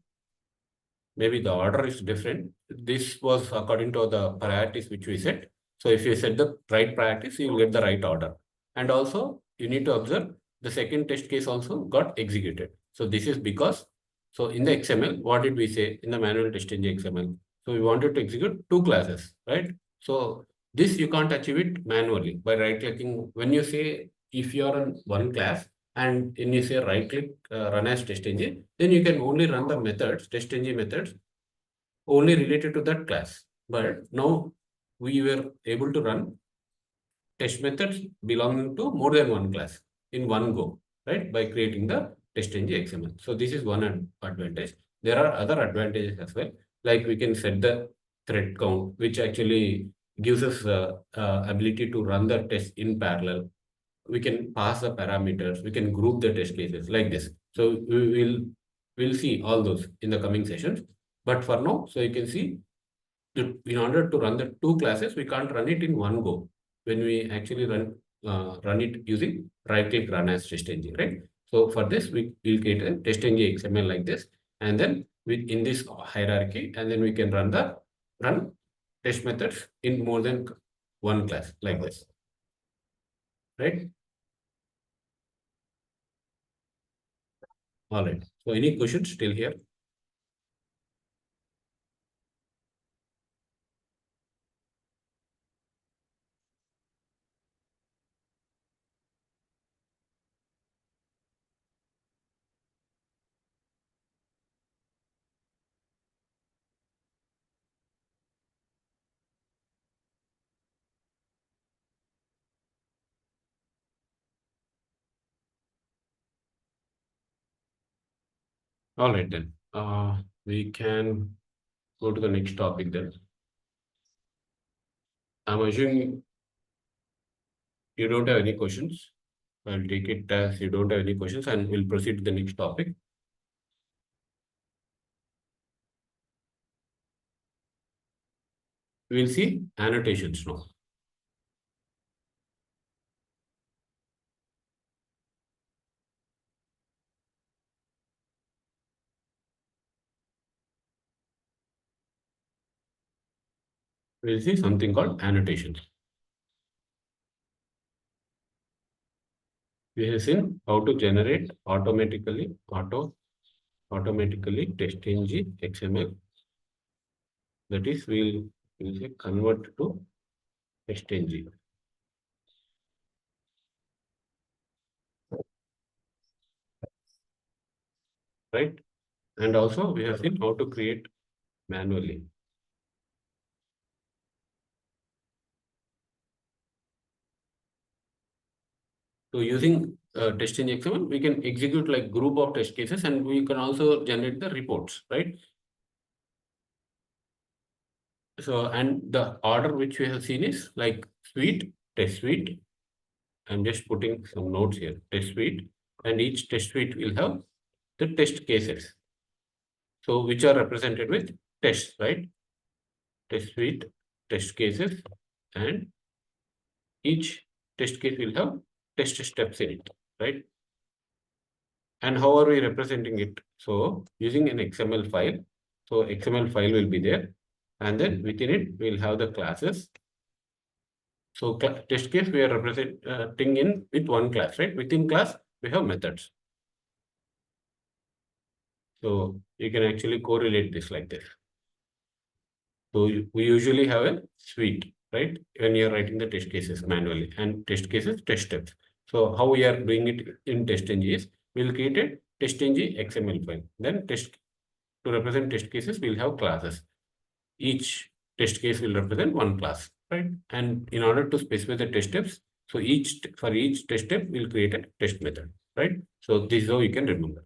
Maybe the order is different. This was according to the priorities which we set. So if you set the right priorities, you will get the right order. And also you need to observe the second test case also got executed. So this is because, so in the XML, what did we say in the manual test in the XML? So we wanted to execute two classes, right? So This you can't achieve it manually by right clicking. When you say if you are on one class and when you say right click run as TestNG, then you can only run the methods, TestNG methods only related to that class. But now we were able to run test methods belonging to more than one class in one go, right? By creating the TestNG XML. So this is one advantage. There are other advantages as well. Like we can set the thread count, which actually gives us ability to run the test in parallel. We can pass the parameters. We can group the test cases like this. So we'll see all those in the coming sessions. But for now, so you can see in order to run the two classes, we can't run it in one go. When we actually run it using right click run as TestNG, right? So for this, we will create a TestNG XML like this, and then in this hierarchy, and then we can run test methods in more than one class like this, right? All right. So any questions still here? All right then. We can go to the next topic then. I'm assuming you don't have any questions. I'll take it as you don't have any questions and we'll proceed to the next topic. We'll see annotations now. We'll see something called annotations. We have seen how to generate automatically TestNG XML. That is, we'll say convert to TestNG, right? And also we have seen how to create manually. So using TestNG XML, we can execute like group of test cases and we can also generate the reports, right? So, and the order which we have seen is like suite, test suite. I'm just putting some notes here, test suite, and each test suite will have the test cases. So, which are represented with tests, right? Test suite, test cases, and each test case will have test steps in it, right? And how are we representing it? So, using an XML file. So, XML file will be there, and then within it, we'll have the classes. So test case we are representing in with one class, right? Within class, we have methods. So you can actually correlate this like this. So we usually have a suite, right? When you're writing the test cases manually and test cases, test steps. So how we are doing it in TestNG is we'll create a TestNG XML file. Then to represent test cases, we'll have classes. Each test case will represent one class, right? And in order to specify the test steps, so for each test step, we'll create a test method, right? So this is how you can remember.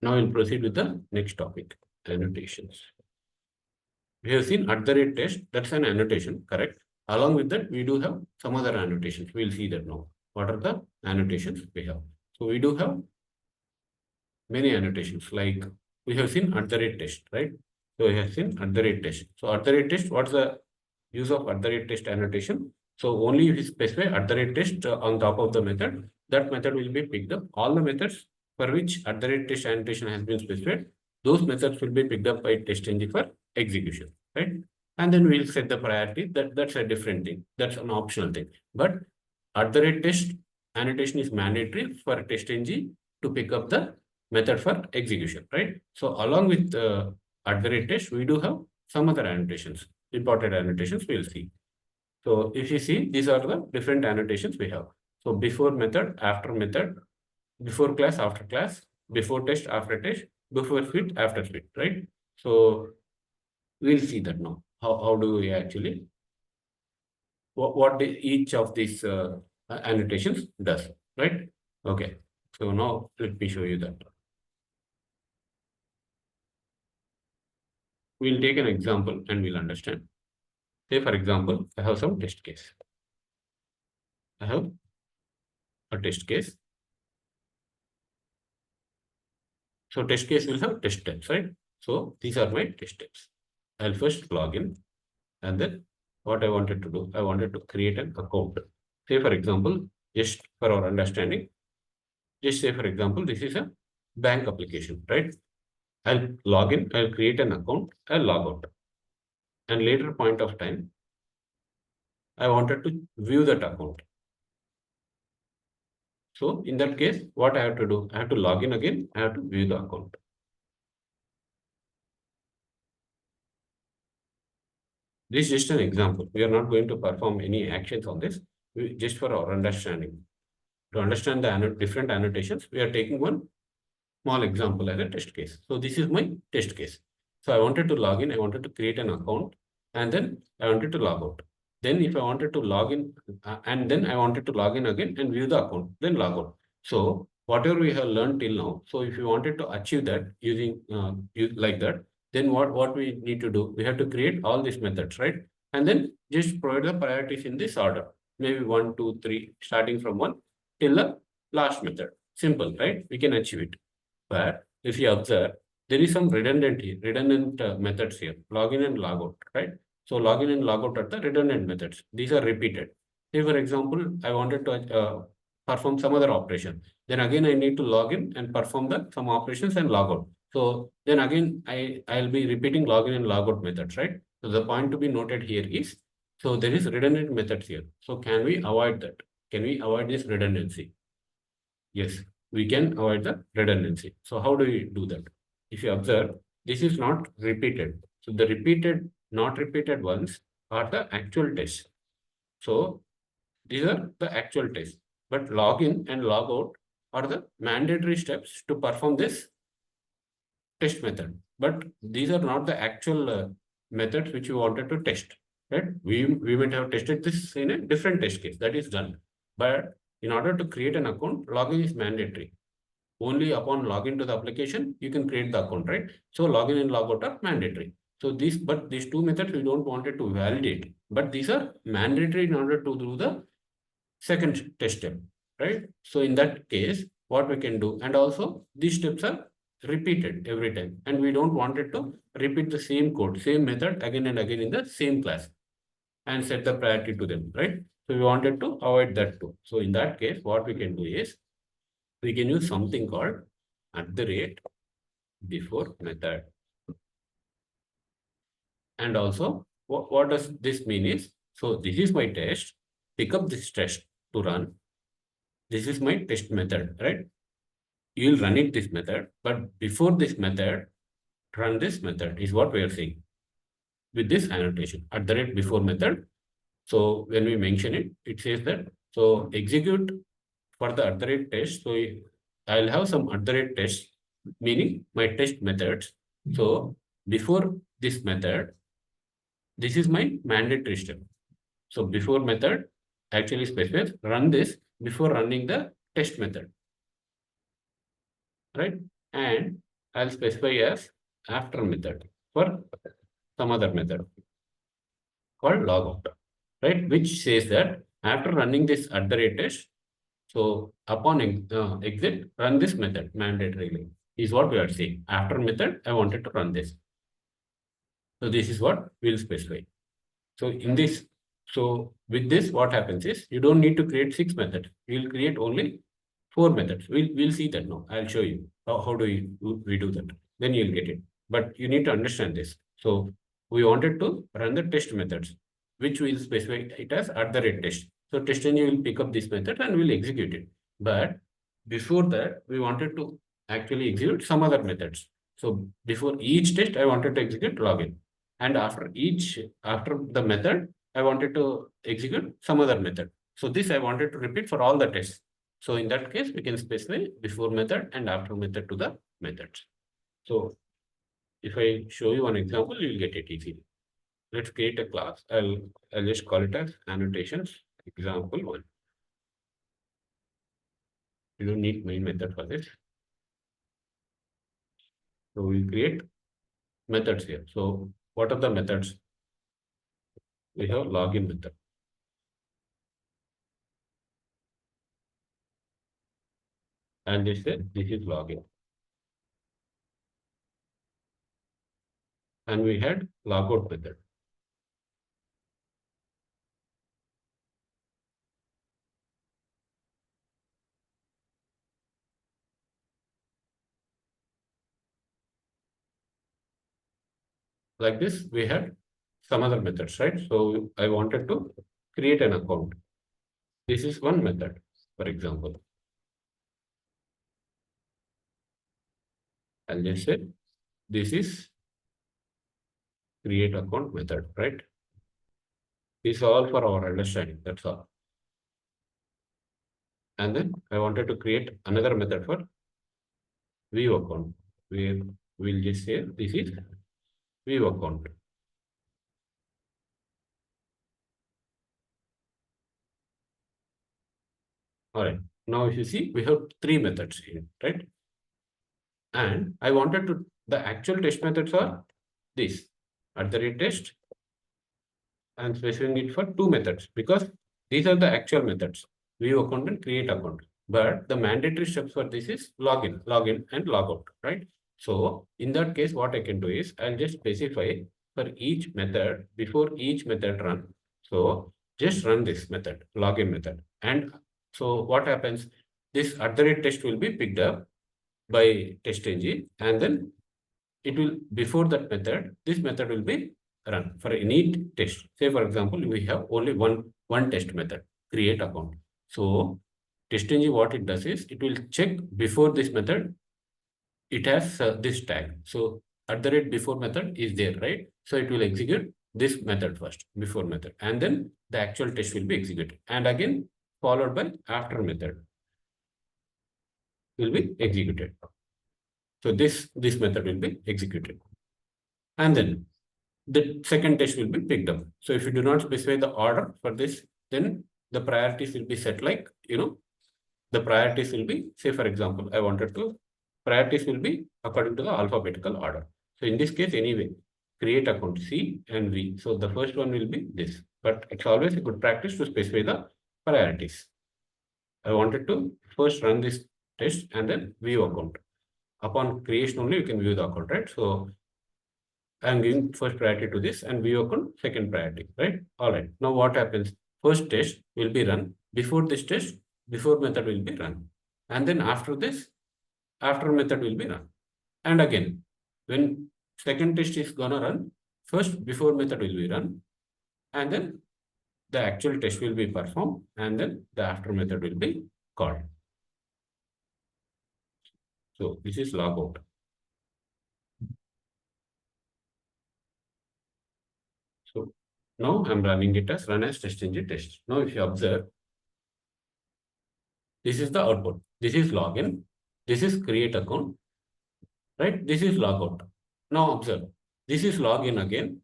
Now we'll proceed with the next topic, annotations. We have seen @test, that's an annotation, correct? Along with that, we do have some other annotations. We'll see that now. What are the annotations we have? So we do have many annotations, like we have seen @test, right? So we have seen @test. So @test, what's the use of @test annotation? So only if you specify @test on top of the method, that method will be picked up. All the methods for which @test annotation has been specified, those methods will be picked up by TestNG for execution, right? And then we'll set the priority. That's a different thing. That's an optional thing. But @test annotation is mandatory for TestNG to pick up the method for execution, right? So along with @test, we do have some other annotations, imported annotations we'll see. So if you see, these are the different annotations we have. So before method, after method, before class, after class, before test, after test, before switch, after switch, right? So we'll see that now. How do we actually, what each of these annotations does, right? Okay. So now let me show you that. We'll take an example and we'll understand. Say, for example, I have some test case. I have a test case. So test case will have test types, right? So these are my test types. I'll first log in, and then what I wanted to do, I wanted to create an account. Say, for example, just for our understanding, just say, for example, this is a bank application, right? I'll log in, I'll create an account, I'll log out. And later point of time, I wanted to view that account. So in that case, what I have to do, I have to log in again, I have to view the account. This is just an example. We are not going to perform any actions on this, just for our understanding. To understand the different annotations, we are taking one small example as a test case. So this is my test case. So I wanted to log in, I wanted to create an account, and then I wanted to log out. Then if I wanted to log in, and then I wanted to log in again and view the account, then log out. So whatever we have learned till now, so if you wanted to achieve that using like that, then what we need to do, we have to create all these methods, right? And then just provide the priorities in this order, maybe 1, 2, 3, starting from 1 till the last method. Simple, right? We can achieve it. But if you observe, there is some redundant methods here, login and logout, right? So login and logout are the redundant methods. These are repeated. Say, for example, I wanted to perform some other operation. Then again, I need to log in and perform some operations and log out. So then again, I'll be repeating login and logout methods, right? So the point to be noted here is, so there is redundant methods here. So can we avoid that? Can we avoid this redundancy? Yes, we can avoid the redundancy. So how do we do that? If you observe, this is not repeated. So the not repeated ones are the actual tests. So these are the actual tests. But login and logout are the mandatory steps to perform this test method. But these are not the actual methods which you wanted to test. Right? We might have tested this in a different test case. That is done. But in order to create an account, login is mandatory. Only upon login to the application, you can create the account, right? So login and logout are mandatory. So these two methods we don't want it to validate, but these are mandatory in order to do the second test step, right? So in that case, what we can do, and also these steps are repeated every time, and we don't want it to repeat the same code, same method again and again in the same class and set the priority to them, right? So we wanted to avoid that too. So in that case, what we can do is we can use something called @before method. And also, what does this mean is, so this is my test, pick up this test to run. This is my test method, right? You'll run it this method, but before this method, run this method is what we are saying with this annotation, @before method. So when we mention it, it says that, so execute for the @test. So I'll have some @test, meaning my test methods. So before this method, this is my mandatory step. So before method actually specifies run this before running the test method, right? And I'll specify as after method for some other method called logout, right? Which says that after running this @test, so upon exit, run this method mandatorily is what we are saying. After method, I wanted to run this. So this is what we'll specify. So in this, so with this, what happens is you don't need to create 6 methods. We'll create only 4 methods. We'll see that now. I'll show you how do we do that. Then you'll get it. But you need to understand this. So we wanted to run the test methods, which we'll specify it as @test. So TestNG will pick up this method and will execute it. But before that, we wanted to actually execute some other methods. So before each test, I wanted to execute login. And after the method, I wanted to execute some other method. So this I wanted to repeat for all the tests. So in that case, we can specify before method and after method to the methods. So if I show you one example, you will get it easily. Let's create a class. I'll just call it as annotations example one. You don't need main method for this. So we'll create methods here. So what are the methods? We have login method. And this is login. And we had logout method. Like this, we had some other methods, right? So I wanted to create an account. This is one method, for example. I'll just say this is create account method, right? This is all for our understanding. That's all. And then I wanted to create another method for view account. We'll just say this is view account. All right. Now, if you see, we have three methods here, right? And I wanted to, the actual test methods are this, @test, and specifying it for two methods because these are the actual methods, view account and create account. But the mandatory steps for this is login, and logout, right? So in that case, what I can do is I'll just specify for each method before each method run. So just run this method, login method. And so what happens? This @test will be picked up by TestNG, and then it will, before that method, this method will be run for any test. Say for example, we have only one test method, create account. So TestNG, what it does is it will check before this method, it has this tag. So @before method is there, right? So it will execute this method first, before method, and then the actual test will be executed, and again followed by after method will be executed. So this method will be executed, and then the second test will be picked up. So if you do not specify the order for this, then the priorities will be set like, the priorities will be, say for example, I wanted to, priorities will be according to the alphabetical order. So in this case, anyway, create account C and V. So the first one will be this, but it's always a good practice to specify the priorities. I wanted to first run this test and then view account. Upon creation only, you can view the account, right? So I'm giving first priority to this and view account second priority, right? All right. Now what happens? First test will be run. Before this test, before method will be run. And then after this, after method will be run. And again, when second test is gonna run, first before method will be run. And then the actual test will be performed. And then the after method will be called. So this is logout. So now I'm running it as run as TestNG test. Now if you observe, this is the output. This is login. This is create account, right? This is logout. Now observe, this is login again.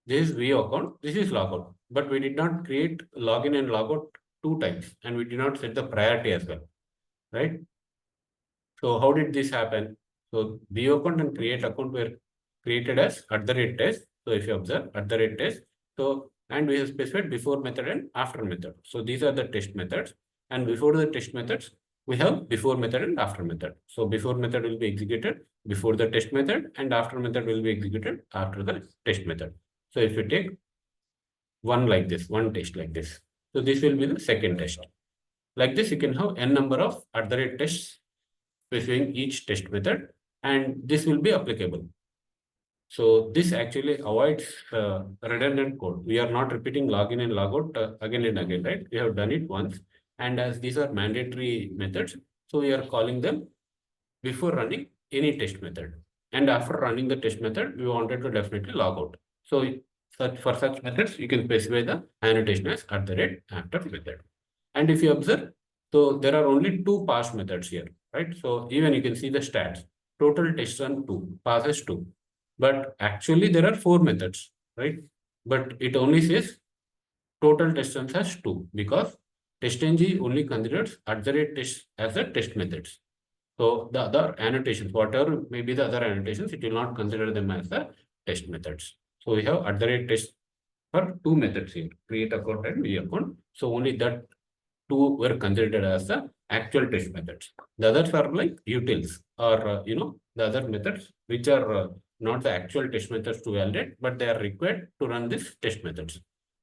This is view account. This is logout. But we did not create login and logout two times, and we did not set the priority as well, right? So how did this happen? So view account and create account were created as @test. So if you observe @test, so and we have specified before method and after method. So these are the test methods, and before the test methods, we have before method and after method. So before method will be executed before the test method, and after method will be executed after the test method. So if you take one like this, one test like this, so this will be the second test. Like this, you can have n number of @tests specifying each test method, and this will be applicable. So this actually avoids redundant code. We are not repeating login and logout again and again, right? We have done it once. And as these are mandatory methods, so we are calling them before running any test method. And after running the test method, we wanted to definitely log out. So for such methods, you can specify the annotation as @after method. And if you observe, so there are only two pass methods here, right? So even you can see the stats. Total test run 2, passes 2. But actually there are 4 methods, right? But it only says total test runs as 2 because TestNG only considers @test as a test methods. So the other annotations, whatever may be the other annotations, it will not consider them as the test methods. So we have @test for 2 methods here, create account and view account. So only that 2 were considered as the actual test methods. The others are like utils or, the other methods which are not the actual test methods to validate, but they are required to run these test methods.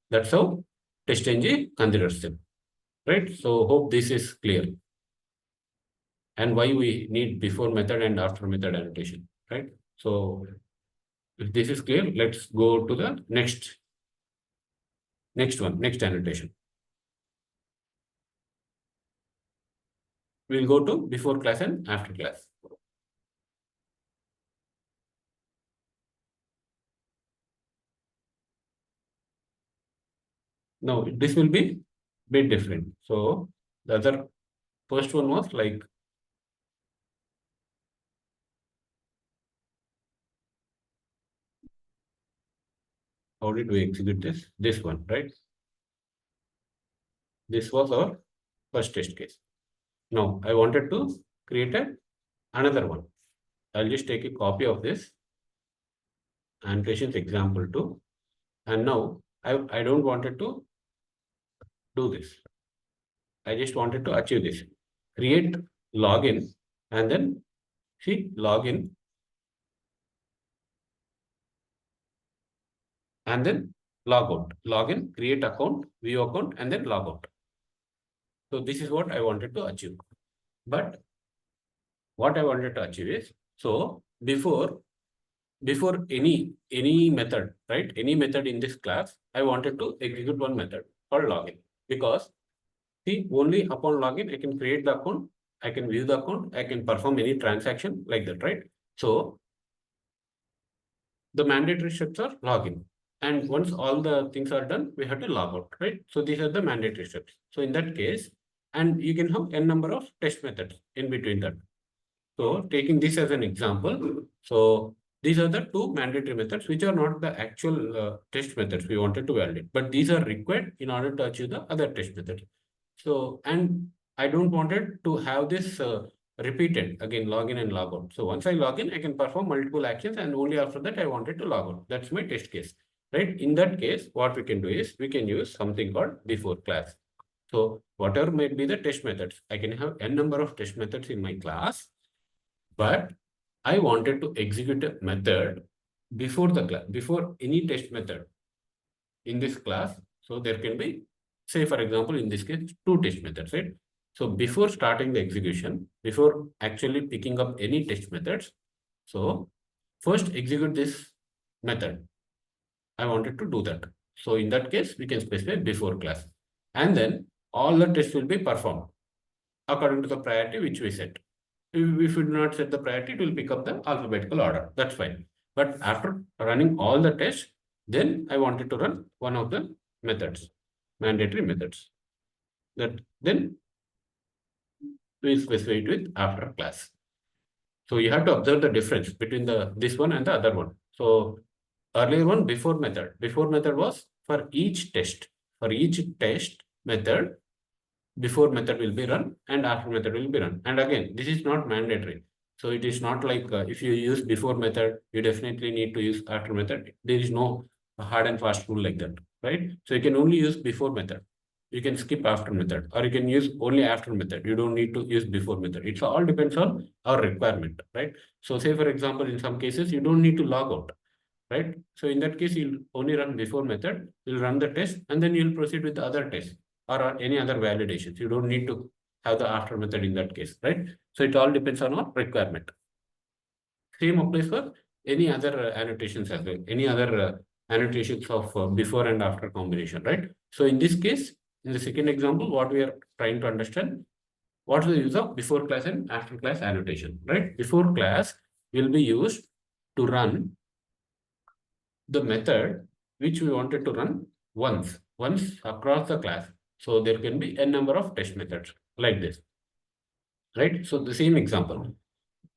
That's how TestNG considers them, right? So hope this is clear. And why we need before method and after method annotation, right? So if this is clear, let's go to the next annotation. We'll go to before class and after class. Now this will be bit different. So the other first one was like, how did we execute this? This one, right? This was our first test case. Now I wanted to create another one. I'll just take a copy of this annotations example 2. And now I don't want it to do this. I just wanted to achieve this. Create login and then see login and then log out. Login, create account, view account, and then log out. So this is what I wanted to achieve. But what I wanted to achieve is, so before any method, right? Any method in this class, I wanted to execute one method called login. Because see, only upon login, I can create the account, I can view the account, I can perform any transaction like that, right? So the mandatory steps are login. And once all the things are done, we have to log out, right? So these are the mandatory steps. So in that case, and you can have n number of test methods in between that. So taking this as an example, so these are the 2 mandatory methods, which are not the actual test methods we wanted to validate, but these are required in order to achieve the other test method. So, and I don't want it to have this repeated again, login and log out. So once I log in, I can perform multiple actions, and only after that I wanted to log out. That's my test case, right? In that case, what we can do is we can use something called before class. So whatever may be the test methods, I can have n number of test methods in my class, but I wanted to execute a method before the class, before any test method in this class. So there can be, say for example, in this case, 2 test methods, right? So before starting the execution, before actually picking up any test methods, so first execute this method. I wanted to do that. So in that case, we can specify before class. And then all the tests will be performed according to the priority which we set. If we should not set the priority, it will pick up the alphabetical order. That's fine. But after running all the tests, then I wanted to run one of the methods, mandatory methods. That then we specify it with after class. So you have to observe the difference between this one and the other one. So earlier one, before method was for each test. For each test method, before method will be run and after method will be run. And again, this is not mandatory. So it is not like if you use before method, you definitely need to use after method. There is no hard and fast rule like that, right? So you can only use before method. You can skip after method, or you can use only after method. You don't need to use before method. It all depends on our requirement, right? So say for example, in some cases, you don't need to log out, right? So in that case, you'll only run before method, you'll run the test, and then you'll proceed with the other test or any other validations. You don't need to have the after method in that case, right? So it all depends on our requirement. Same applies for any other annotations as well, any other annotations of before and after combination, right? So in this case, in the second example, what we are trying to understand, What is the use of before class and after class annotation, right? Before class will be used to run the method which we wanted to run once across the class. So there can be a number of test methods like this, right? So the same example,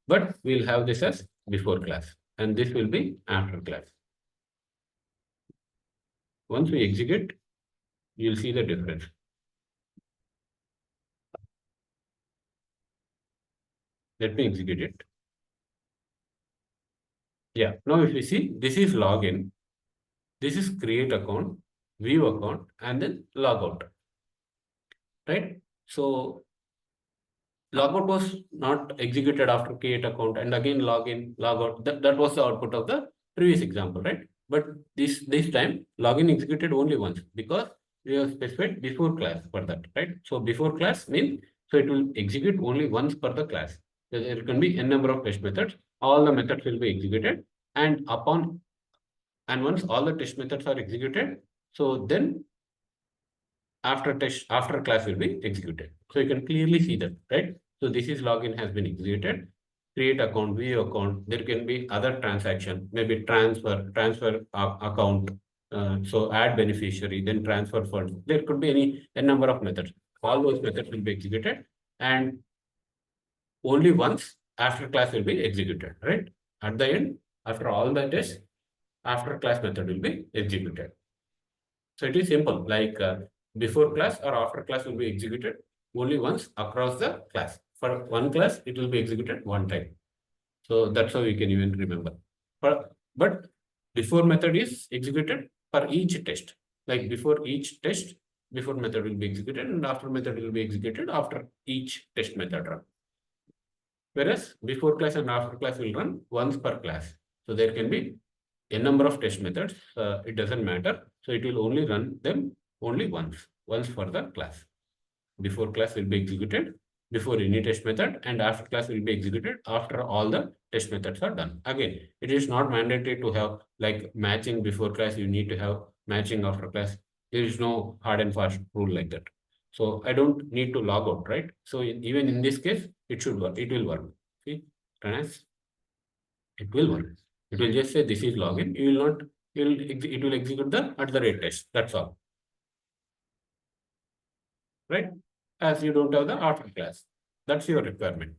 but we'll have this as before class and this will be after class. Once we execute, you'll see the difference. Let me execute it. Yeah, now if you see, this is login, this is create account, view account, and then logout, right? So logout was not executed after create account and again login, logout. That was the output of the previous example, right? But this time login executed only once because we have specified before class for that, right? So before class means so it will execute only once per the class. There can be n number of test methods. All the methods will be executed, and once all the test methods are executed, so then after class will be executed. So you can clearly see that, right? So this is login has been executed. Create account, view account. There can be other transaction, maybe transfer account. So add beneficiary, then transfer funds. There could be a number of methods. All those methods will be executed, and only once after class will be executed, right? At the end, after all the tests, after class method will be executed. So it is simple, like before class or after class will be executed only once across the class. For one class, it will be executed one time. So that's how we can even remember. But before method is executed for each test. Like before each test, before method will be executed and after method will be executed after each test method run. Whereas before class and after class will run once per class. So there can be a number of test methods. It doesn't matter. So it will only run them only once for the class. Before class will be executed before any test method, and after class will be executed after all the test methods are done. Again, it is not mandatory to have like matching before class. You need to have matching after class. There is no hard and fast rule like that. So I don't need to log out, right? So even in this case, it should work. It will work. See, Tanas, it will work. It will just say this is login. You will not. It will execute the @ test. That's all, right? As you don't have the after class. That's your requirement.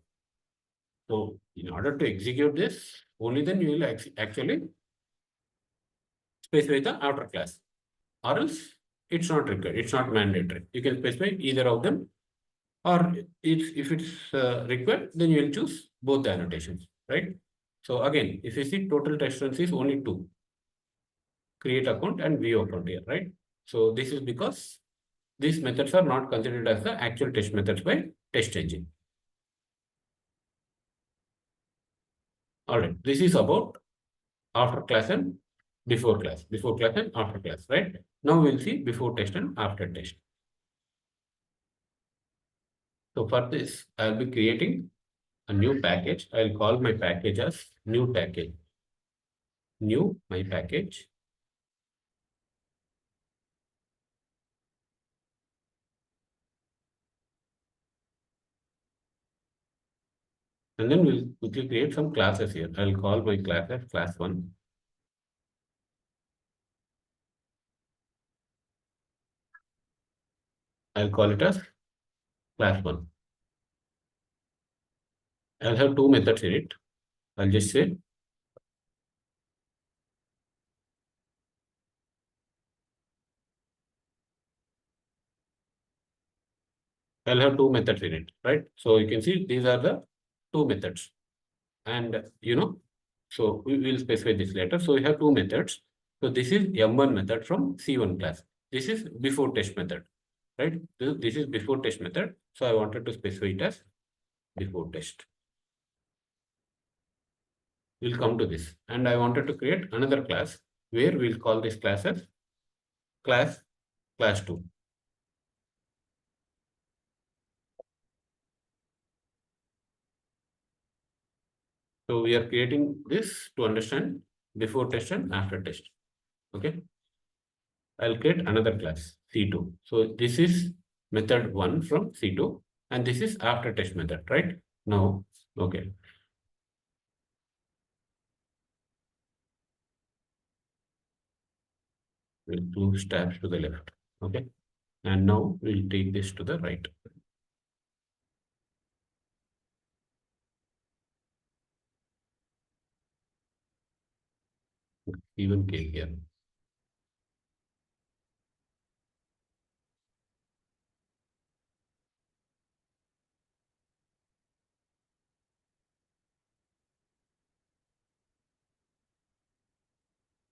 So in order to execute this, only then you will actually specify the after class, or else it's not required. It's not mandatory. You can specify either of them, or if it's required, then you will choose both the annotations, right? So again, if you see total test runs is only two, create account and view account here, right? So this is because these methods are not considered as the actual test methods by TestNG. All right, this is about after class and before class and after class, right? Now we'll see before test and after test. So for this, I'll be creating a new package. I'll call my package as new package. New my package. And then we'll quickly create some classes here. I'll call my class as class 1. I'll call it as class 1. I'll have two methods in it. I'll just say I'll have two methods in it, right? So you can see these are the two methods. And so we will specify this later. So we have two methods. So this is M1 method from C1 class. This is before test method, right? This is before test method. So I wanted to specify it as before test. We'll come to this. And I wanted to create another class where we'll call this class as class 2. So we are creating this to understand before test and after test. Okay. I'll create another class C2. So this is method 1 from C2. and this is after test method, right? Now, okay. We'll move tabs to the left. Okay. And now we'll take this to the right. Even K here.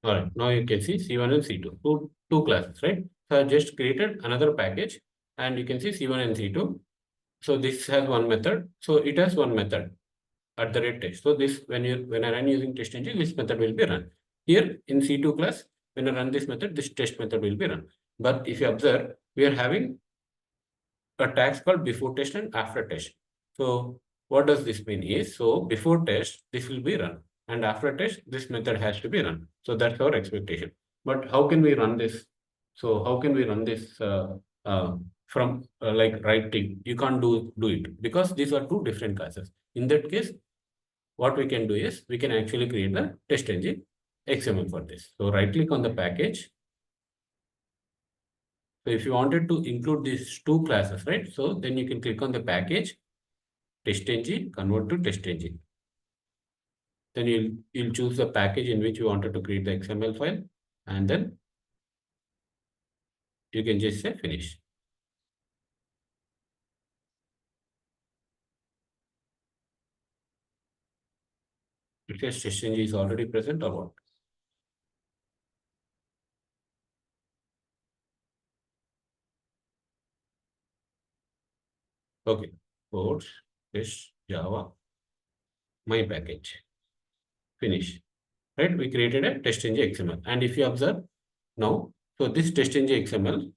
All right, now you can see C1 and C2, two classes, right? So I just created another package and you can see C1 and C2. So this has one method. So it has one method at the rate test. So this, when I run using TestNG, this method will be run. Here in C2 class, when I run this method, this test method will be run. But if you observe, we are having a tags called before test and after test. So what does this mean is, so before test, this will be run. And after test, this method has to be run. So that's our expectation. But how can we run this? So how can we run this from like writing? You can't do it because these are two different classes. In that case, what we can do is we can actually create the TestNG XML for this. So right click on the package. So if you wanted to include these two classes, right? So then you can click on the package, TestNG, convert to TestNG. Then you'll choose the package in which you wanted to create the XML file, and then you can just say finish. It says TestNG is already present or what? Okay, codes, test, Java, my package, finish. Right? We created a TestNG XML. And if you observe now, so this TestNG XML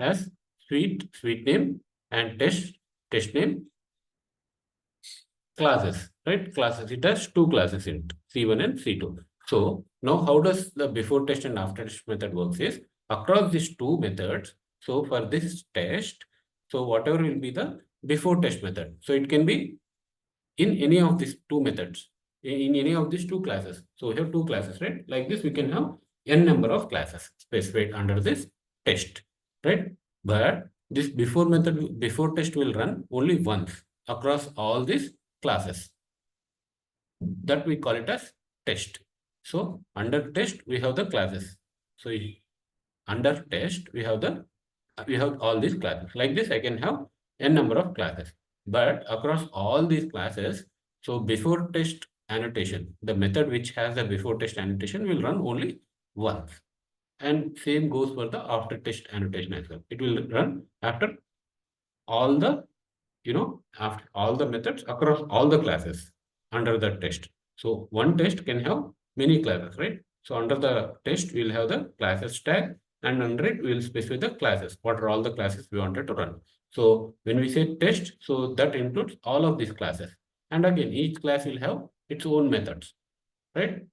has suite name, and test name, classes, right? Classes. It has two classes in it, C1 and C2. So now how does the before test and after test method works is across these two methods. So for this test, so whatever will be the before test method. So it can be in any of these two methods, in any of these two classes. So we have two classes, right? Like this, we can have n number of classes specified under this test, right? But this before method, before test will run only once across all these classes. That we call it as test. So under test, we have the classes. So under test, we have all these classes. Like this, I can have n number of classes. But across all these classes, so before test annotation, the method which has the before test annotation will run only once. And same goes for the after test annotation as well. It will run after all the, after all the methods across all the classes under the test. So one test can have many classes, right? So under the test, we'll have the classes tag, and under it, we'll specify the classes. What are all the classes we wanted to run? So when we say test, so that includes all of these classes. And again, each class will have its own methods, right?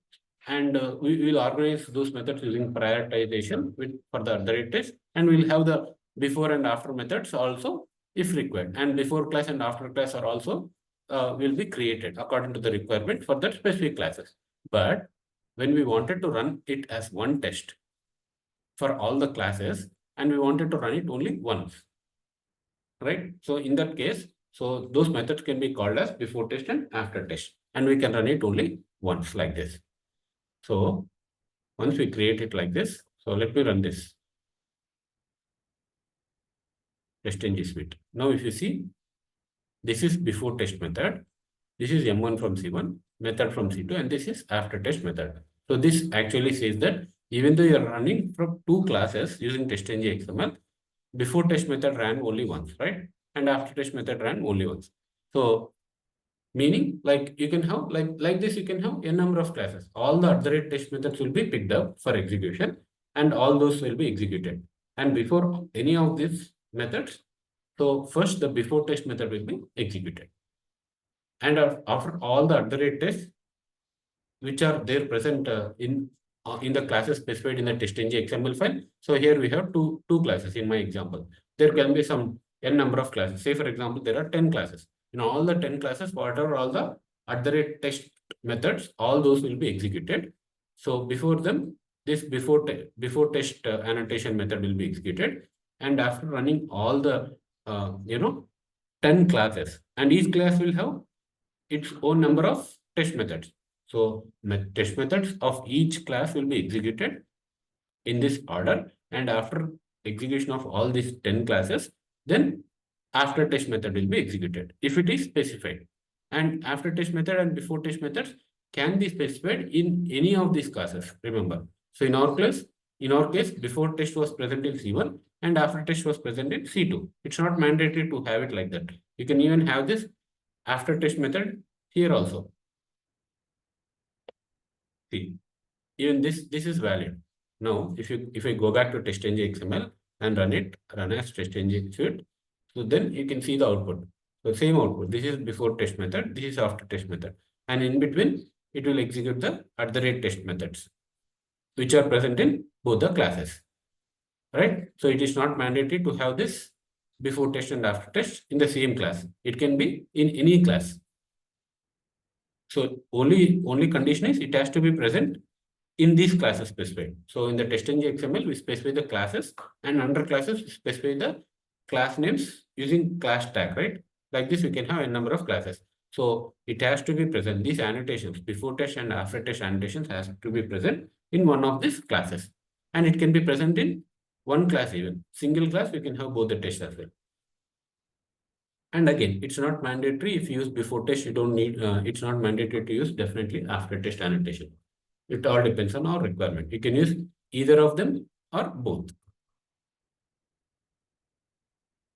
And we will organize those methods using prioritization for the other test, and we'll have the before and after methods also if required. And before class and after class are also will be created according to the requirement for that specific classes. But when we wanted to run it as one test for all the classes, and we wanted to run it only once, right? So in that case, so those methods can be called as before test and after test, and we can run it only once like this. So once we create it like this, so let me run this TestNG suite. Now, if you see, this is before test method. This is M1 from C1, method from C2, and this is after test method. So this actually says that even though you are running from two classes using TestNG XML, before test method ran only once, right? And after test method ran only once. So meaning, like you can have like this, you can have a number of classes. All the other test methods will be picked up for execution, and all those will be executed. And before any of these methods, so first the before test method will be executed. And after all the other tests which are there present in the classes specified in the TestNG XML file. So here we have two classes in my example. There can be some n number of classes. Say, for example, there are 10 classes. In all the 10 classes, whatever all the @test methods, all those will be executed. So before them, this before test annotation method will be executed. And after running all the, 10 classes, and each class will have its own number of test methods. So test methods of each class will be executed in this order. And after execution of all these 10 classes, then after test method will be executed if it is specified. And after test method and before test methods can be specified in any of these classes. Remember. So in our case, before test was present in C1 and after test was present in C2. It's not mandatory to have it like that. You can even have this after test method here also. See, even this is valid. Now, if I go back to TestNG XML and run as TestNG suite, so then you can see the output. So same output. This is before test method. This is after test method. And in between, it will execute the @test methods, which are present in both the classes. Right? So it is not mandatory to have this before test and after test in the same class. It can be in any class. So only condition is it has to be present in these classes specified. So in the TestNG XML, we specify the classes, and under classes, we specify the class names using class tag, right? Like this, we can have a number of classes. So it has to be present. These annotations, before test and after test annotations, has to be present in one of these classes. And it can be present in one class even. Single class, we can have both the tests as well. And again, it's not mandatory. If you use before test, you don't need, it's not mandatory to use definitely after test annotation. It all depends on our requirement. You can use either of them or both.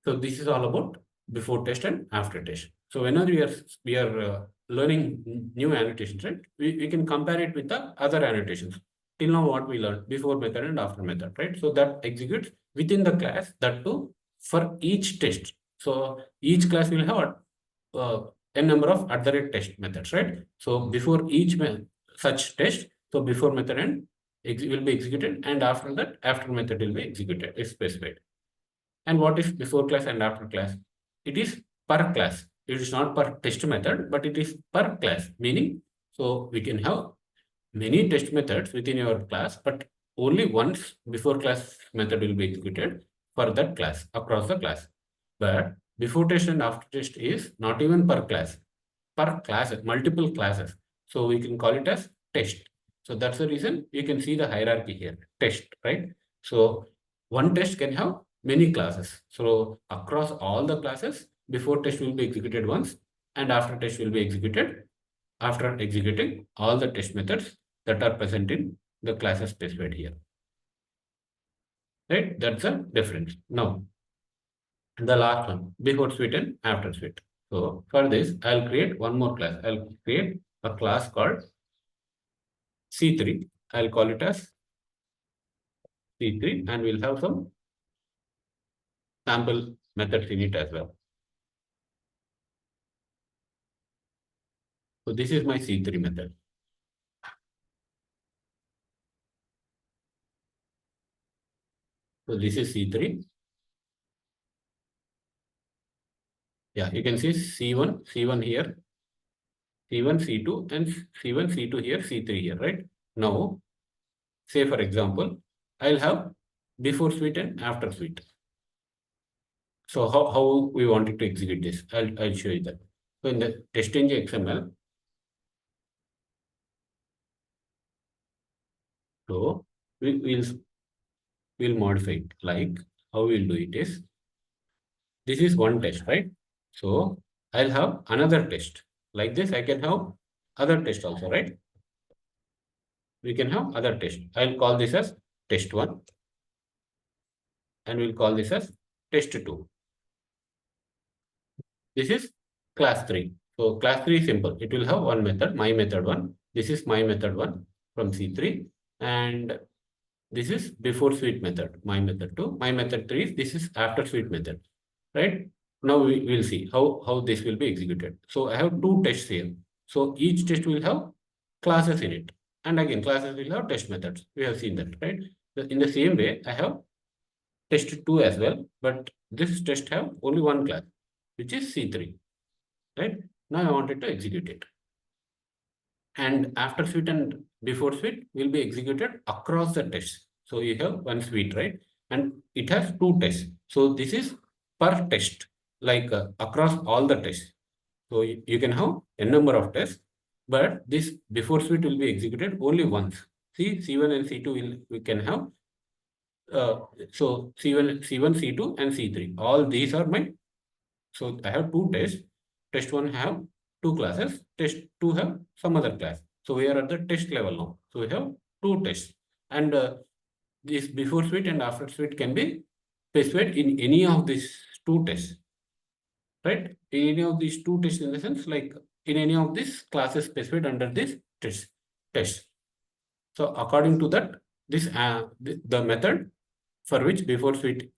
So this is all about before test and after test. So whenever we are learning new annotations, right? We can compare it with the other annotations. Till now, what we learned before method and after method, right? So that executes within the class, that too for each test. So each class will have a number of @test methods, right? So before each such test, so before method and will be executed, and after that, after method will be executed if specified. And what is before class and after class? It is per class. It is not per test method, but it is per class. Meaning, so we can have many test methods within your class, but only once before class method will be executed for that class across the class. But before test and after test is not even per class, multiple classes. So we can call it as test. So that's the reason you can see the hierarchy here, test, right? So one test can have many classes. So across all the classes, before test will be executed once and after test will be executed after executing all the test methods that are present in the classes specified here. Right? That's the difference. Now, the last one, before suite and after suite. So for this, I'll create one more class. I'll create a class called C3. I'll call it as C3 and we'll have some sample methods in it as well. So this is my C3 method. So this is C3. Yeah, you can see C1 here, C1, C2, and C1, C2 here, C3 here, right? Now, say for example, I'll have before suite and after suite. So how we wanted to execute this? I'll show you that. So in the TestNG XML, so we'll modify it. Like how we'll do it is, this is one test, right? So I'll have another test. Like this, I can have other test also, right? We can have other test. I'll call this as test1 and we'll call this as test2. This is class 3. So class 3 is simple. It will have one method, my method 1. This is my method 1 from C3. And this is before suite method, my method 2. My method 3 is this is after suite method, right? Now we will see how this will be executed. So I have two tests here. So each test will have classes in it. And again, classes will have test methods. We have seen that, right? In the same way, I have test2 as well, but this test have only one class, which is C3, right? Now I wanted to execute it. And after suite and before suite will be executed across the tests. So you have one suite, right? And it has two tests. So this is per test, like across all the tests. So you can have a number of tests, but this before suite will be executed only once. See, C1 and C2 we can have. So C1, C2, and C3. All these are my. So I have two tests. Test one have two classes. Test two have some other class. So we are at the test level now. So we have two tests, and this before suite and after suite can be specified in any of these two tests, right? In any of these two tests, in the sense like in any of these classes specified under this test. So according to that, this the method for which before suite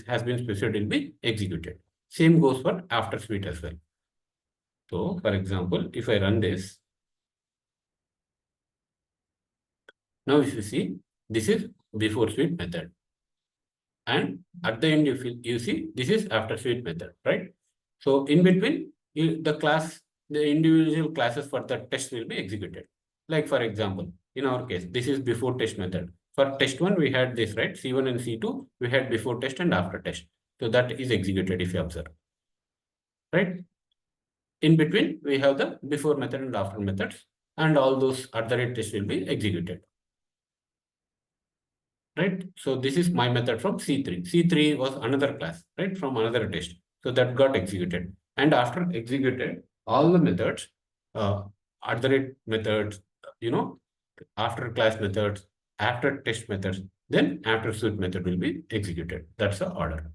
has been specified will be executed. Same goes for after suite as well. So for example, if I run this, now if you see, this is before suite method. And at the end, you see, this is after suite method, right? So in between, the individual classes for the test will be executed. Like for example, in our case, this is before test method. For test one, we had this, right? C1 and C2, we had before test and after test. So that is executed if you observe, right? In between, we have the before method and after methods, and all those other tests will be executed, right? So this is my method from C3. C3 was another class, right? From another test. So that got executed. And after executed, all the methods, other methods, after class methods, after test methods, then after suite method will be executed. That's the order,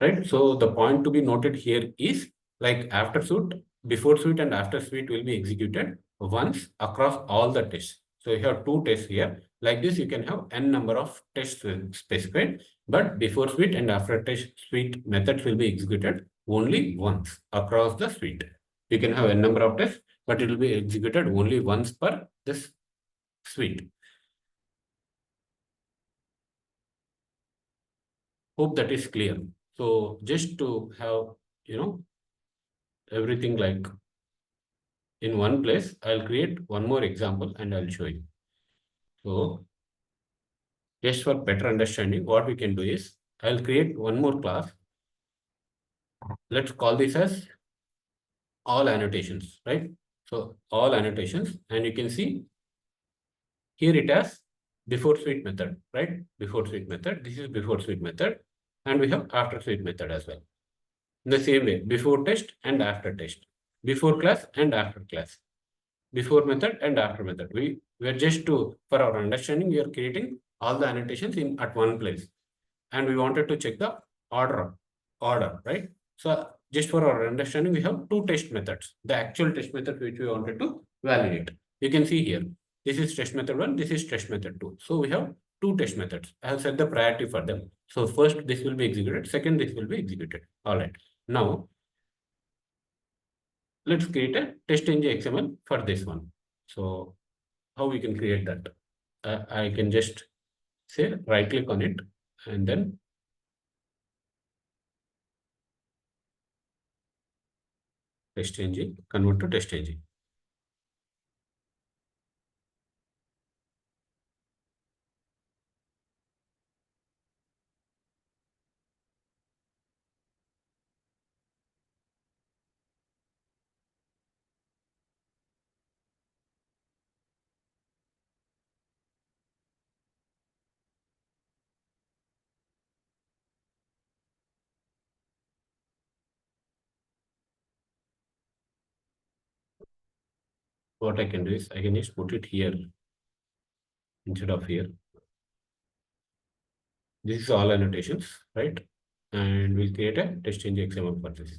right? So the point to be noted here is like after suite, before suite and after suite will be executed once across all the tests. So you have two tests here. Like this, you can have n number of tests specified, but before suite and after test suite methods will be executed only once across the suite. You can have n number of tests, but it will be executed only once per this suite. Hope that is clear. So just to have, everything like in one place, I'll create one more example and I'll show you. So just for better understanding, what we can do is I'll create one more class. Let's call this as all annotations, right? So all annotations, and you can see here it has before suite method, right? Before suite method. This is before suite method, and we have after suite method as well. In the same way, before test and after test, before class and after class, before method and after method. We are just for our understanding, we are creating all the annotations in at one place, and we wanted to check the order, right? So just for our understanding, we have two test methods. The actual test method which we wanted to validate. You can see here. This is test method 1. This is test method 2. So we have two test methods. I have set the priority for them. So first this will be executed. Second this will be executed. All right. Now let's create a TestNG XML for this one. So how we can create that? I can just say right click on it and then TestNG, convert to TestNG. What I can do is I can just put it here instead of here. This is all annotations, right? And we'll create a TestNG XML for this.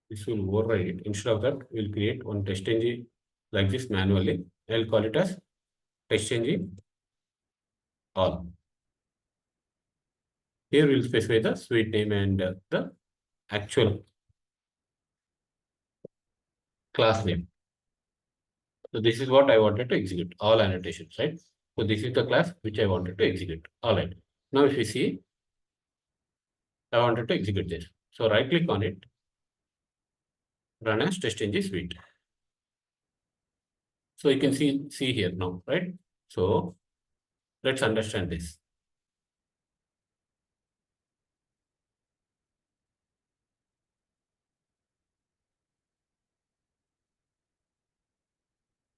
This will override it. Instead of that, we'll create one TestNG like this manually. I'll call it as TestNG all. Here we'll specify the suite name and the actual class name. So this is what I wanted to execute, all annotations, right? So this is the class which I wanted to execute. All right. Now if you see, I wanted to execute this. So right click on it, run as TestNG suite. So you can see here now, right? So let's understand this.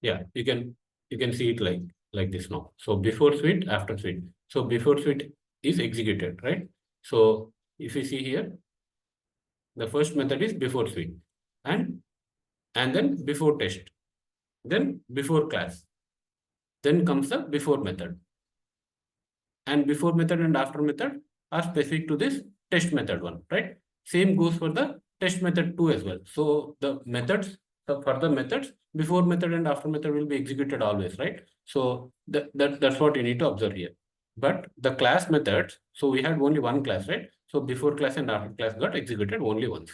Yeah, you can see it like this now. So before suite, after suite. So before suite is executed, right? So if you see here, the first method is before suite, and then before test, then before class, then comes the before method, and before method and after method are specific to this test method one, right? Same goes for the test method 2 as well. So the methods, the further methods, before method and after method will be executed always, right? So that's what you need to observe here. But the class methods, so we had only one class, right? So before class and after class got executed only once.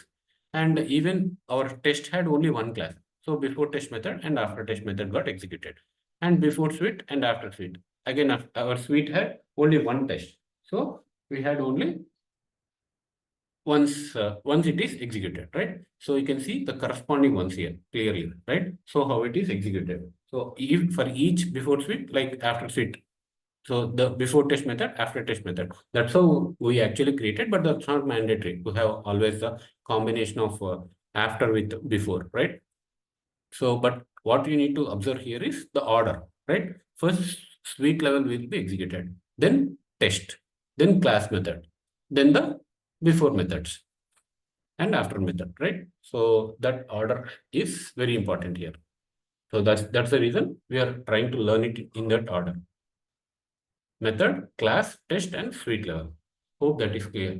And even our test had only one class. So before test method and after test method got executed. And before suite and after suite. Again, our suite had only one test. So we had only once it is executed, right? So you can see the corresponding ones here clearly, right? So how it is executed. So if for each before suite, like after suite, so the before test method, after test method, that's how we actually created, but that's not mandatory to have always the combination of after with before, right? So, but what you need to observe here is the order, right? First, suite level will be executed, then test, then class method, then the before methods and after method, right? So that order is very important here. So that's the reason we are trying to learn it in that order. Method, class, test, and suite level. Hope that is clear.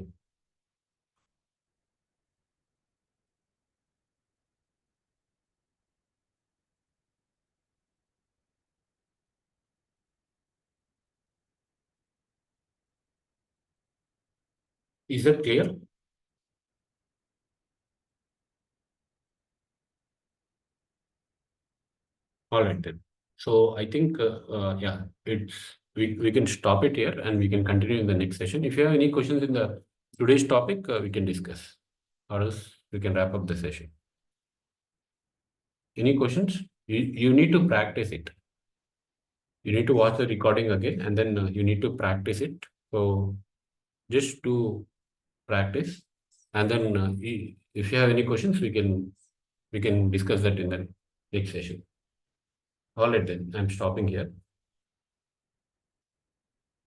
Is that clear? All right then. So I think, yeah, we can stop it here and we can continue in the next session. If you have any questions in the today's topic, we can discuss, or else we can wrap up the session. Any questions? You need to practice it. You need to watch the recording again, and then you need to practice it. So just to practice, and then if you have any questions, we can discuss that in the next session. All right then. I'm stopping here.